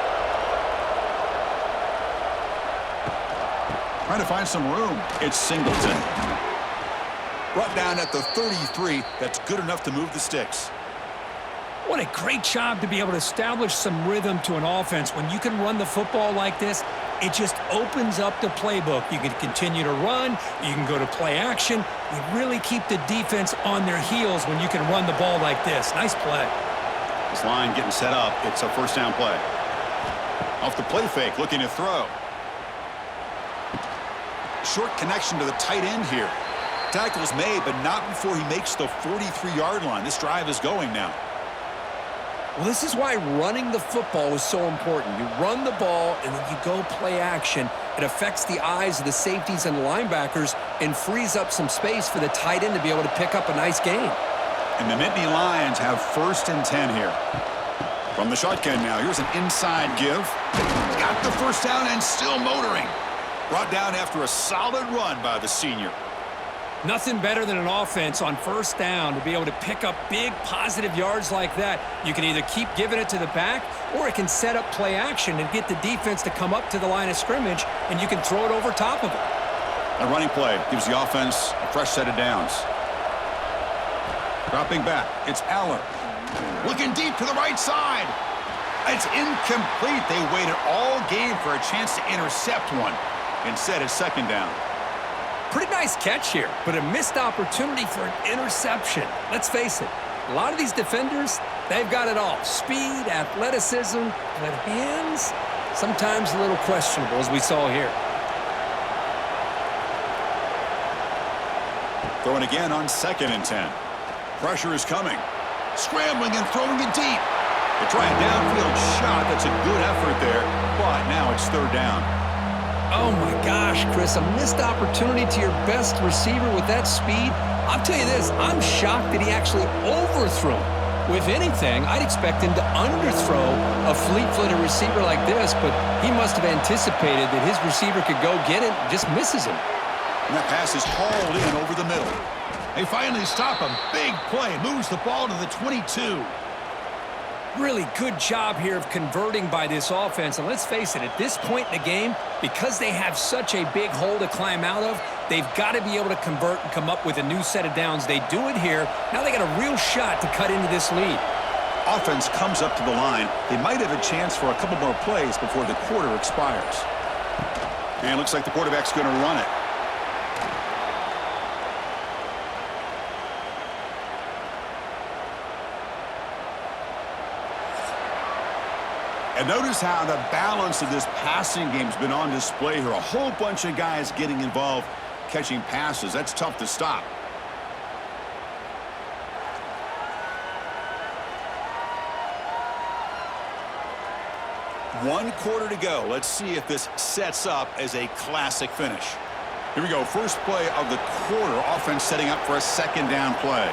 Trying to find some room. It's Singleton. Brought down at the 33. That's good enough to move the sticks. What a great job to be able to establish some rhythm to an offense. When you can run the football like this, it just opens up the playbook. You can continue to run. You can go to play action. You really keep the defense on their heels when you can run the ball like this. Nice play. This line getting set up. It's a 1st down play. Off the play fake, looking to throw. Short connection to the tight end here. Tackle's made, but not before he makes the 43-yard line. This drive is going now. Well, this is why running the football is so important. You run the ball, and then you go play action. It affects the eyes of the safeties and the linebackers and frees up some space for the tight end to be able to pick up a nice gain. And the Nittany Lions have 1st and 10 here. From the shotgun now, here's an inside give. Got the 1st down and still motoring. Brought down after a solid run by the senior. Nothing better than an offense on 1st down to be able to pick up big positive yards like that. You can either keep giving it to the back, or it can set up play action and get the defense to come up to the line of scrimmage, and you can throw it over top of it. A running play gives the offense a fresh set of downs. Dropping back, it's Aller. Looking deep to the right side. It's incomplete. They waited all game for a chance to intercept one. Instead, it's 2nd down. Pretty nice catch here, but a missed opportunity for an interception. Let's face it, a lot of these defenders, they've got it all. Speed, athleticism, but hands, sometimes a little questionable, as we saw here. Throwing again on 2nd and 10. Pressure is coming. Scrambling and throwing it deep. They try a downfield shot. That's a good effort there, but now it's 3rd down. Oh, my gosh, Chris, a missed opportunity to your best receiver with that speed. I'll tell you this, I'm shocked that he actually overthrew him. With anything, I'd expect him to underthrow a fleet-footed receiver like this, but he must have anticipated that his receiver could go get it and just misses him. And that pass is hauled in over the middle. They finally stop him. Big play. Moves the ball to the 22. Really good job here of converting by this offense. And let's face it, at this point in the game, because they have such a big hole to climb out of, they've got to be able to convert and come up with a new set of downs. They do it here. Now they got a real shot to cut into this lead. Offense comes up to the line. They might have a chance for a couple more plays before the quarter expires. And it looks like the quarterback's going to run it. And notice how the balance of this passing game's been on display here. A whole bunch of guys getting involved, catching passes. That's tough to stop. 1 quarter to go. Let's see if this sets up as a classic finish. Here we go. First play of the quarter. Offense setting up for a second down play.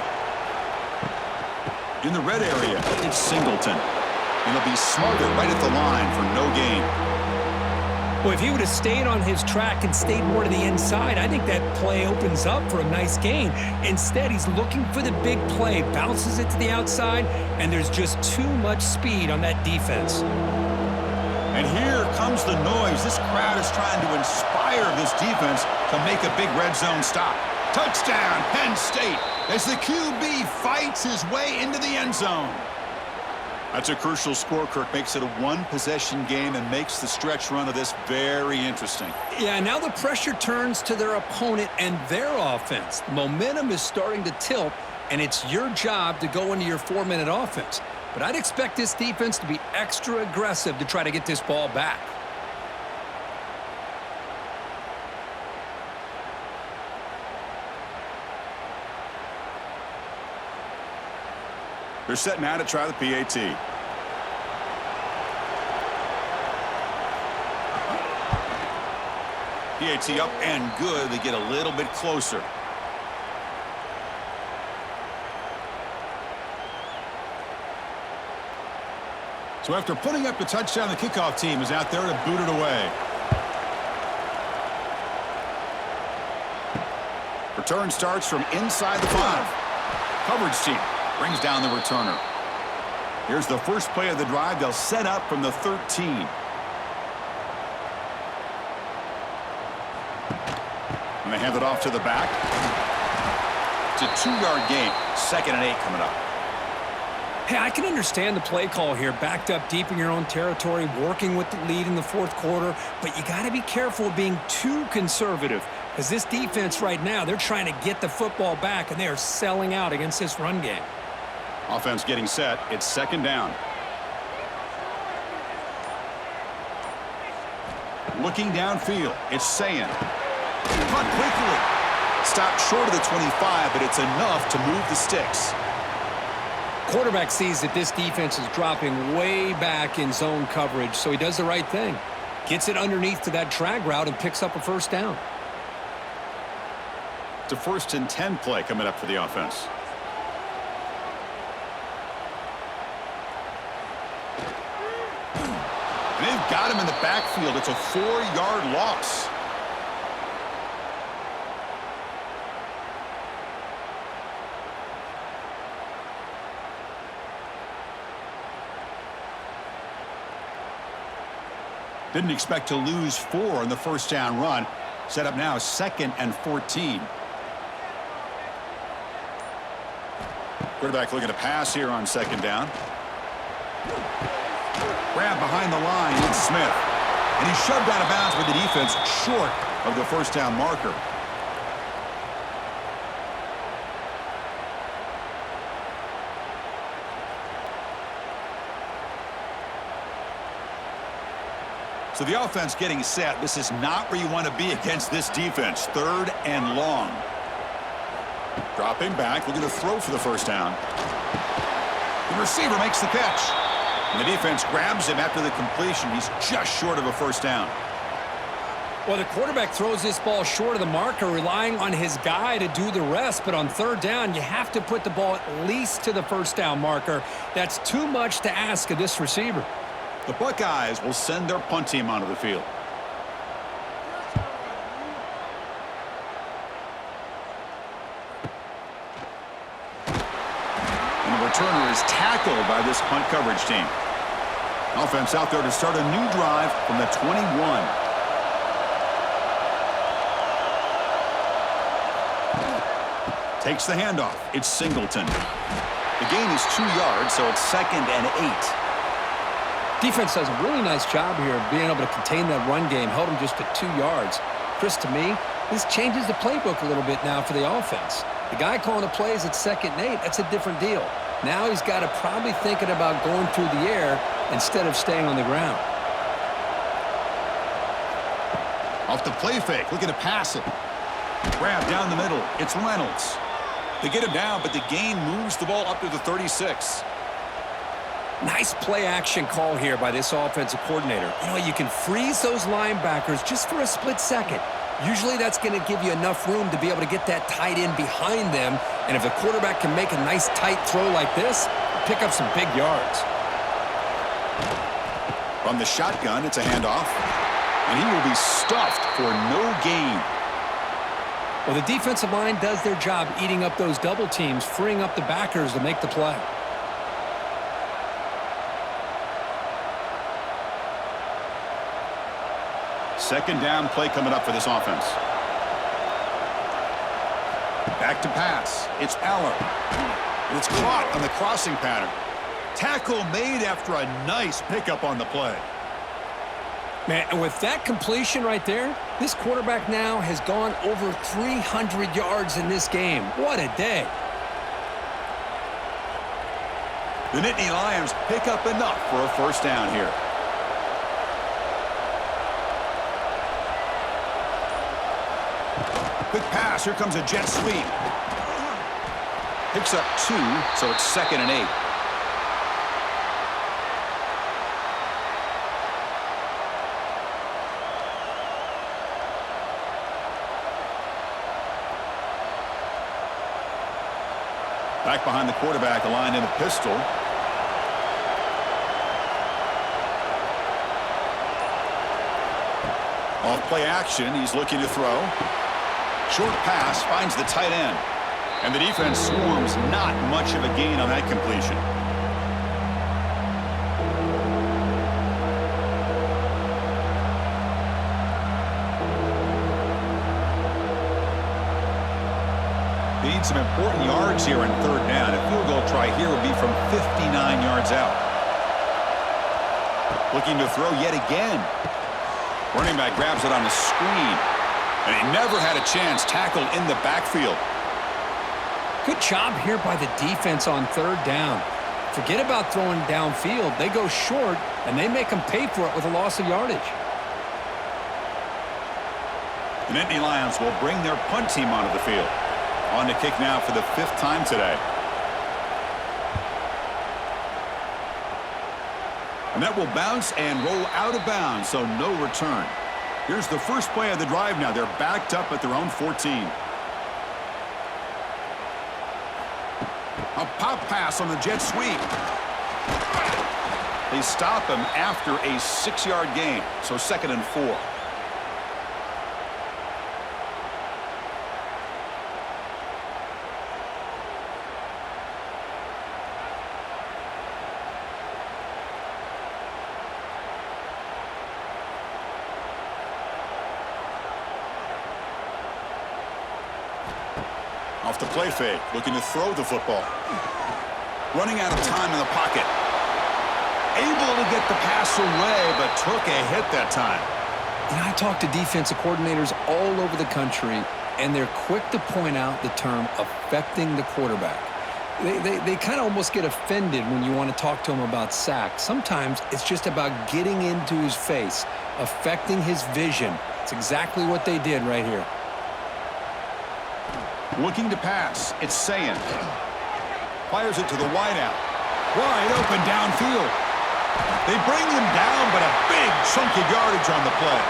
In the red area, it's Singleton. And he'll be smothered right at the line for no gain. Well, if he would have stayed on his track and stayed more to the inside, I think that play opens up for a nice gain. Instead, he's looking for the big play, bounces it to the outside, and there's just too much speed on that defense. And here comes the noise. This crowd is trying to inspire this defense to make a big red zone stop. Touchdown, Penn State, as the QB fights his way into the end zone. That's a crucial score. Kirk makes it a one-possession game and makes the stretch run of this very interesting. Yeah, now the pressure turns to their opponent and their offense. The momentum is starting to tilt, and it's your job to go into your 4-minute offense. But I'd expect this defense to be extra aggressive to try to get this ball back. They're set now to try the PAT. PAT up and good. They get a little bit closer. So after putting up the touchdown, the kickoff team is out there to boot it away. Return starts from inside the 5. Coverage team brings down the returner. Here's the first play of the drive. They'll set up from the 13. And they hand it off to the back. It's a 2-yard gain. 2nd and 8 coming up. Hey, I can understand the play call here, backed up deep in your own territory, working with the lead in the 4th quarter, but you got to be careful of being too conservative, because this defense right now, they're trying to get the football back, and they are selling out against this run game. Offense getting set. It's 2nd down. Looking downfield. It's Sayin. Caught quickly. Stopped short of the 25, but it's enough to move the sticks. Quarterback sees that this defense is dropping way back in zone coverage, so he does the right thing. Gets it underneath to that drag route and picks up a 1st down. It's a 1st and 10 play coming up for the offense. And they've got him in the backfield. It's a 4-yard loss. Didn't expect to lose 4 in the 1st down run. Set up now 2nd and 14. Quarterback looking to pass here on 2nd down. Grab behind the line, it's Smith. And he's shoved out of bounds with the defense short of the 1st down marker. So the offense getting set. This is not where you want to be against this defense. 3rd and long. Dropping back, looking to throw for the 1st down. The receiver makes the catch. And the defense grabs him after the completion. He's just short of a 1st down. Well, the quarterback throws this ball short of the marker, relying on his guy to do the rest. But on 3rd down, you have to put the ball at least to the 1st down marker. That's too much to ask of this receiver. The Buckeyes will send their punt team onto the field. And the returner is tackled by this punt coverage team. Offense out there to start a new drive from the 21. Takes the handoff. It's Singleton. The gain is 2 yards, so it's 2nd and 8. Defense does a really nice job here of being able to contain that run game, held them just to 2 yards. Chris, to me, this changes the playbook a little bit now for the offense. The guy calling the plays at 2nd and 8, that's a different deal. Now he's got to probably thinking about going through the air instead of staying on the ground. Off the play fake, looking to pass it. Grab down the middle, it's Reynolds. They get him down, but the gain moves the ball up to the 36. Nice play action call here by this offensive coordinator. You know, you can freeze those linebackers just for a split second. Usually that's going to give you enough room to be able to get that tight end behind them. And if the quarterback can make a nice tight throw like this, pick up some big yards. From the shotgun, it's a handoff. And he will be stuffed for no gain. Well, the defensive line does their job eating up those double teams, freeing up the backers to make the play. Second down play coming up for this offense. Back to pass. It's Aller. And it's caught on the crossing pattern. Tackle made after a nice pickup on the play. Man, and with that completion right there, this quarterback now has gone over 300 yards in this game. What a day. The Nittany Lions pick up enough for a first down here. Quick pass. Here comes a jet sweep. Picks up 2, so it's 2nd and 8. Back behind the quarterback, aligned in a pistol. Off play action, he's looking to throw. Short pass finds the tight end. And the defense swarms, not much of a gain on that completion. Need some important yards here on third down. A field goal try here would be from 59 yards out. Looking to throw yet again. Running back grabs it on the screen. And he never had a chance, tackled in the backfield. Good job here by the defense on third down. Forget about throwing downfield. They go short, and they make them pay for it with a loss of yardage. The Nittany Lions will bring their punt team onto the field. On to kick now for the 5th time today. And that will bounce and roll out of bounds, so no return. Here's the first play of the drive now. They're backed up at their own 14. A pop pass on the jet sweep. They stop him after a 6-yard gain, so 2nd and 4. Off the play fake, looking to throw the football. Running out of time in the pocket. Able to get the pass away, but took a hit that time. You know, I talk to defensive coordinators all over the country, and they're quick to point out the term affecting the quarterback. They kind of almost get offended when you want to talk to them about sacks. Sometimes it's just about getting into his face, affecting his vision. It's exactly what they did right here. Looking to pass. It's Sayan. Fires it to the wideout. Wide open downfield. They bring him down, but a big chunk of yardage on the play.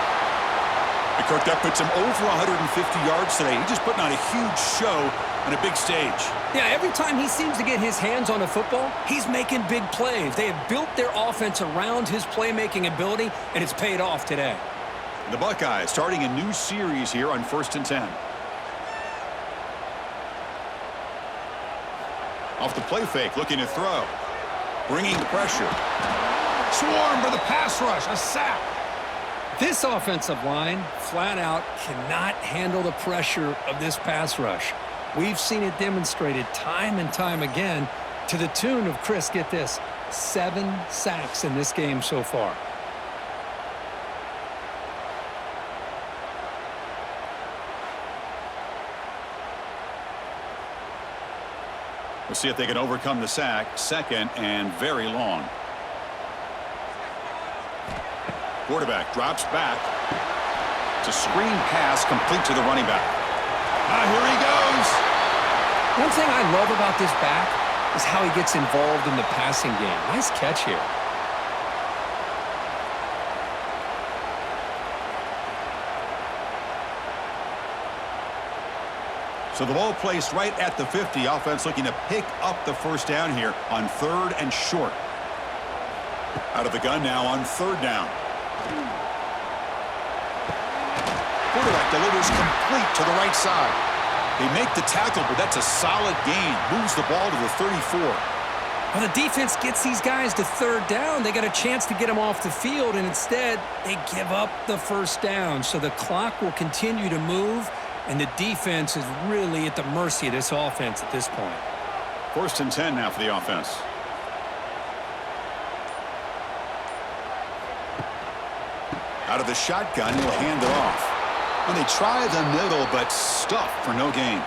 And Kirk, that puts him over 150 yards today. He's just putting on a huge show on a big stage. Yeah, every time he seems to get his hands on a football, he's making big plays. They have built their offense around his playmaking ability, and it's paid off today. The Buckeyes starting a new series here on 1st and 10. Off the play fake, looking to throw. Bringing pressure. Swarm for the pass rush, a sack. This offensive line, flat out, cannot handle the pressure of this pass rush. We've seen it demonstrated time and time again to the tune of, Chris, get this, 7 sacks in this game so far. We'll see if they can overcome the sack. 2nd and very long. Quarterback drops back. It's a screen pass complete to the running back. Here he goes. One thing I love about this back, is how he gets involved in the passing game. Nice catch here. So the ball placed right at the 50. Offense looking to pick up the first down here on 3rd and short. Out of the gun now on 3rd down. Quarterback delivers complete to the right side. They make the tackle, but that's a solid gain. Moves the ball to the 34. Well, the defense gets these guys to 3rd down. They got a chance to get them off the field, and instead they give up the first down. So the clock will continue to move, and the defense is really at the mercy of this offense at this point. 1st and 10 now for the offense. Out of the shotgun, he'll hand it off. And they try the middle, but stuffed for no gain.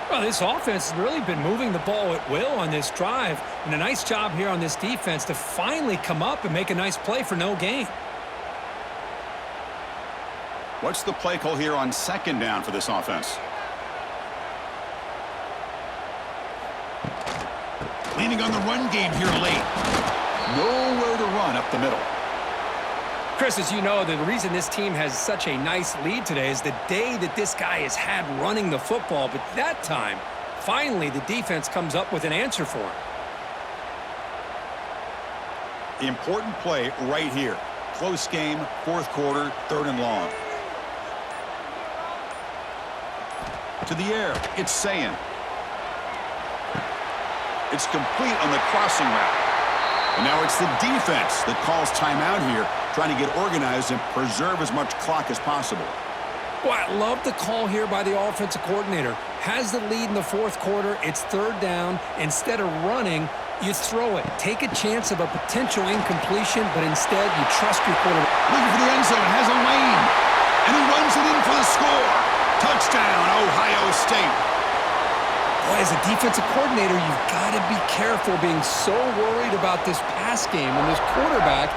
Well, this offense has really been moving the ball at will on this drive. And a nice job here on this defense to finally come up and make a nice play for no gain. What's the play call here on 2nd down for this offense? Leaning on the run game here late. Nowhere to run up the middle. Chris, as you know, the reason this team has such a nice lead today is the day that this guy has had running the football. But that time, finally, the defense comes up with an answer for him. Important play right here. Close game, 4th quarter, 3rd and long. To the air, it's Sayin. It's complete on the crossing route. And now it's the defense that calls timeout here, trying to get organized and preserve as much clock as possible. Well, I love the call here by the offensive coordinator. Has the lead in the 4th quarter. It's 3rd down. Instead of running, you throw it. Take a chance of a potential incompletion, but instead you trust your quarterback. Looking for the end zone, has a lane. And he runs it in for the score. Touchdown, Ohio State. Boy, as a defensive coordinator, you've got to be careful being so worried about this pass game and this quarterback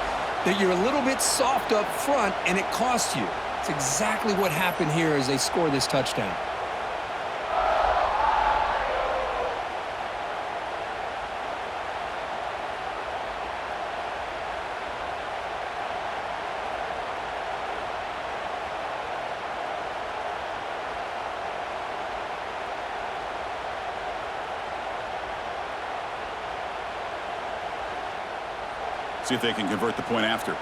that you're a little bit soft up front, and it costs you. It's exactly what happened here as they score this touchdown. See if they can convert the point after.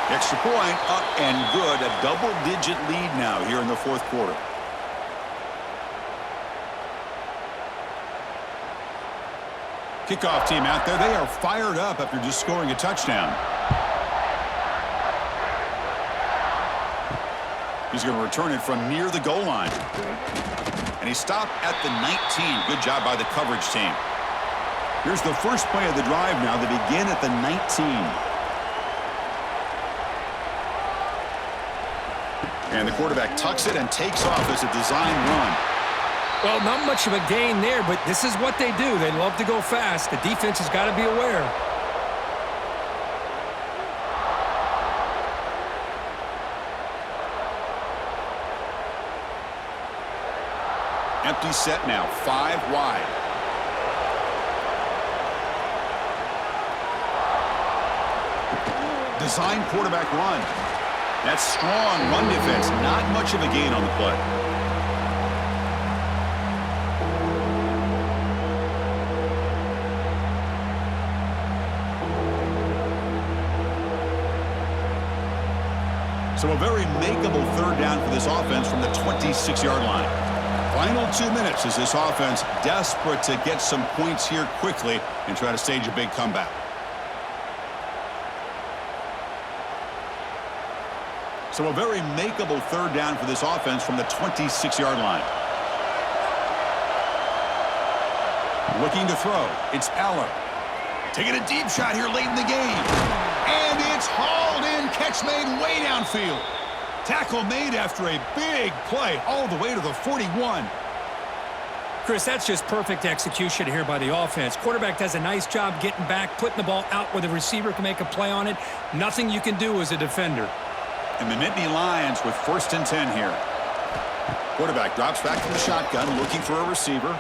Extra point up and good. A double-digit lead now here in the 4th quarter. Kickoff team out there. They are fired up after just scoring a touchdown. He's going to return it from near the goal line. And he stopped at the 19. Good job by the coverage team. Here's the first play of the drive now. They begin at the 19. And the quarterback tucks it and takes off as a design run. Well, not much of a gain there, but this is what they do. They love to go fast. The defense has got to be aware. Empty set now, 5 wide. Design quarterback run. That's strong run defense. Not much of a gain on the play. So a very makeable 3rd down for this offense from the 26-yard line. Final 2 minutes as this offense desperate to get some points here quickly and try to stage a big comeback. So a very makeable 3rd down for this offense from the 26-yard line. Looking to throw. It's Aller. Taking a deep shot here late in the game. And it's hauled in. Catch made way downfield. Tackle made after a big play all the way to the 41. Chris, that's just perfect execution here by the offense. Quarterback does a nice job getting back, putting the ball out where the receiver can make a play on it. Nothing you can do as a defender. And the Nittany Lions with 1st and 10 here. Quarterback drops back from the shotgun, looking for a receiver.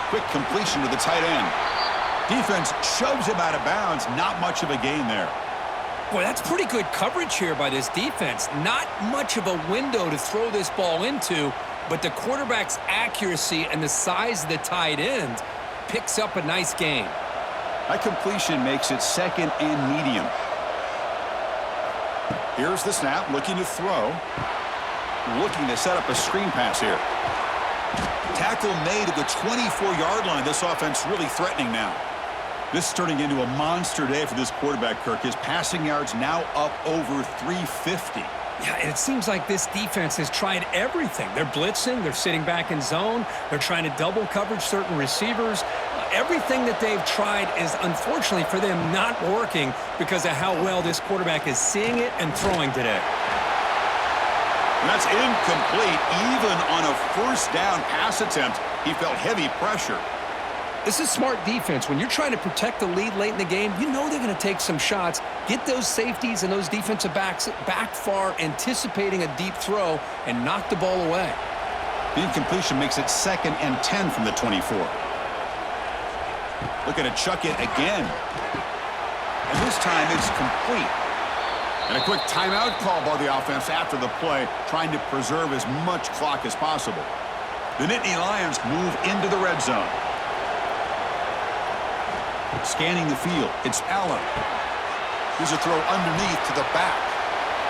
Quick completion to the tight end. Defense shoves him out of bounds. Not much of a gain there. Boy, that's pretty good coverage here by this defense. Not much of a window to throw this ball into, but the quarterback's accuracy and the size of the tight end picks up a nice gain. That completion makes it second and medium. Here's the snap, looking to throw. Looking to set up a screen pass here. Tackle made at the 24-yard line. This offense really threatening now. This is turning into a monster day for this quarterback, Kirk. His passing yards now up over 350. Yeah, and it seems like this defense has tried everything. They're blitzing, they're sitting back in zone, they're trying to double coverage certain receivers. Everything that they've tried is, unfortunately for them, not working because of how well this quarterback is seeing it and throwing today. And that's incomplete. Even on a first down pass attempt, he felt heavy pressure. This is smart defense. When you're trying to protect the lead late in the game, you know they're going to take some shots, get those safeties and those defensive backs back far, anticipating a deep throw, and knock the ball away. The incompletion makes it second and 10 from the 24. Looking to chuck it again. And this time it's complete. And a quick timeout call by the offense after the play, trying to preserve as much clock as possible. The Nittany Lions move into the red zone. Scanning the field, it's Allen. Here's a throw underneath to the back.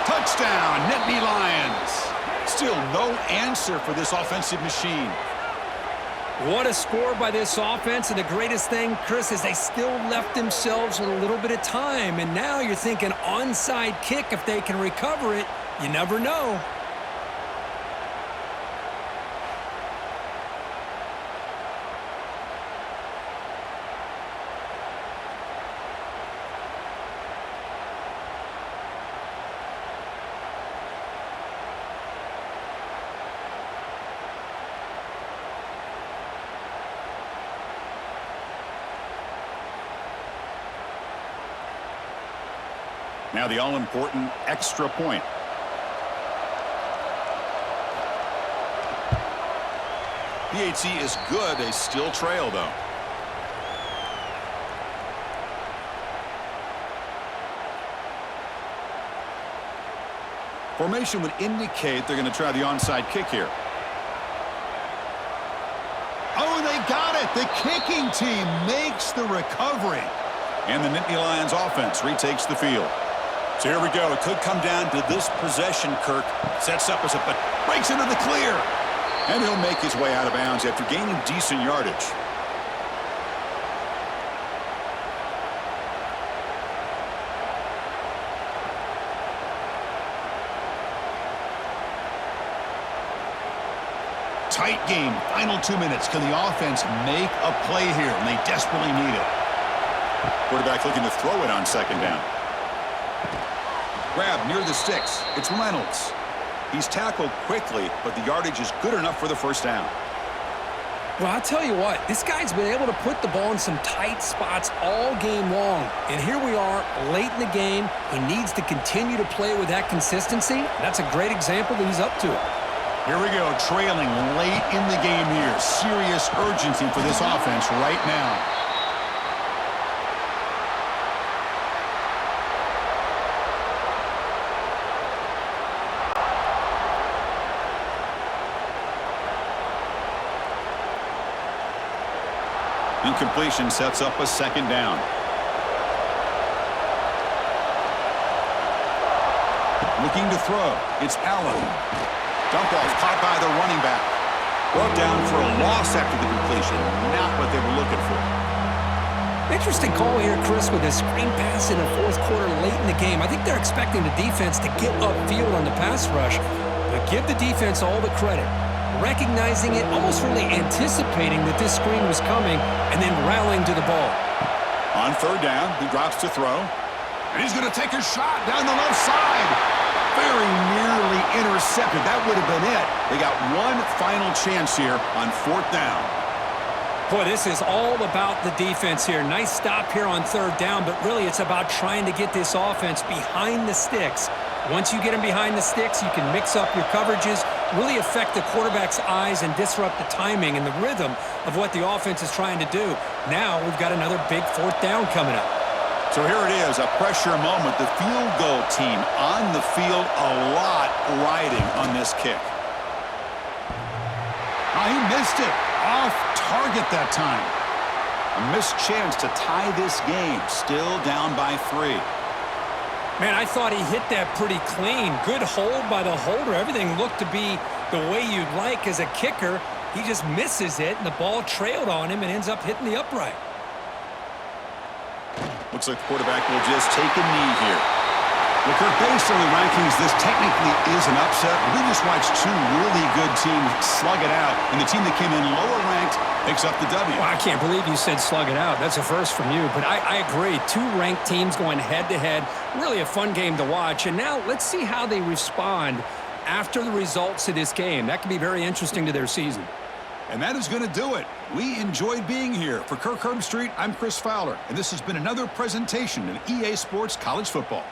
Touchdown, Nittany Lions. Still no answer for this offensive machine. What a score by this offense, and the greatest thing, Chris, is they still left themselves with a little bit of time, and now you're thinking onside kick if they can recover it. You never know. Now the all-important extra point. PAT is good. They still trail, though. Formation would indicate they're going to try the onside kick here. Oh, they got it! The kicking team makes the recovery. And the Nittany Lions offense retakes the field. So here we go. It could come down to this possession, Kirk. Sets up as a breaks into the clear. And he'll make his way out of bounds after gaining decent yardage. Tight game. Final 2 minutes. Can the offense make a play here? And they desperately need it. Quarterback looking to throw it on second down. Grab near the sticks. It's Reynolds. He's tackled quickly, but the yardage is good enough for the first down. Well, I'll tell you what, this guy's been able to put the ball in some tight spots all game long. And here we are, late in the game. He needs to continue to play with that consistency. That's a great example that he's up to it. Here we go, trailing late in the game here. Serious urgency for this offense right now. Incompletion sets up a second down. Looking to throw. It's Allen. Dump off caught by the running back. Brought down for a loss after the completion. Not what they were looking for. Interesting call here, Chris, with a screen pass in the fourth quarter late in the game. I think they're expecting the defense to get upfield on the pass rush, but give the defense all the credit. Recognizing it, almost really anticipating that this screen was coming, and then rallying to the ball. On third down, he drops to throw. And he's going to take a shot down the left side. Very nearly intercepted. That would have been it. They got one final chance here on fourth down. Boy, this is all about the defense here. Nice stop here on third down, but really it's about trying to get this offense behind the sticks. Once you get him behind the sticks, you can mix up your coverages, really affect the quarterback's eyes and disrupt the timing and the rhythm of what the offense is trying to do. Now we've got another big fourth down coming up. So here it is, a pressure moment. The field goal team on the field, a lot riding on this kick. Oh, he missed it. Off target that time. A missed chance to tie this game. Still down by 3. Man, I thought he hit that pretty clean. Good hold by the holder. Everything looked to be the way you'd like as a kicker. He just misses it, and the ball trailed on him and ends up hitting the upright. Looks like the quarterback will just take a knee here. Well, Kirk, based on the rankings, this technically is an upset. We just watched 2 really good teams slug it out, and the team that came in lower ranked picks up the W. Well, I can't believe you said slug it out. That's a first from you, but I agree. 2 ranked teams going head-to-head. Really a fun game to watch, and now let's see how they respond after the results of this game. That could be very interesting to their season. And that is going to do it. We enjoyed being here. For Kirk Herbstreit, I'm Chris Fowler, and this has been another presentation of EA Sports College Football.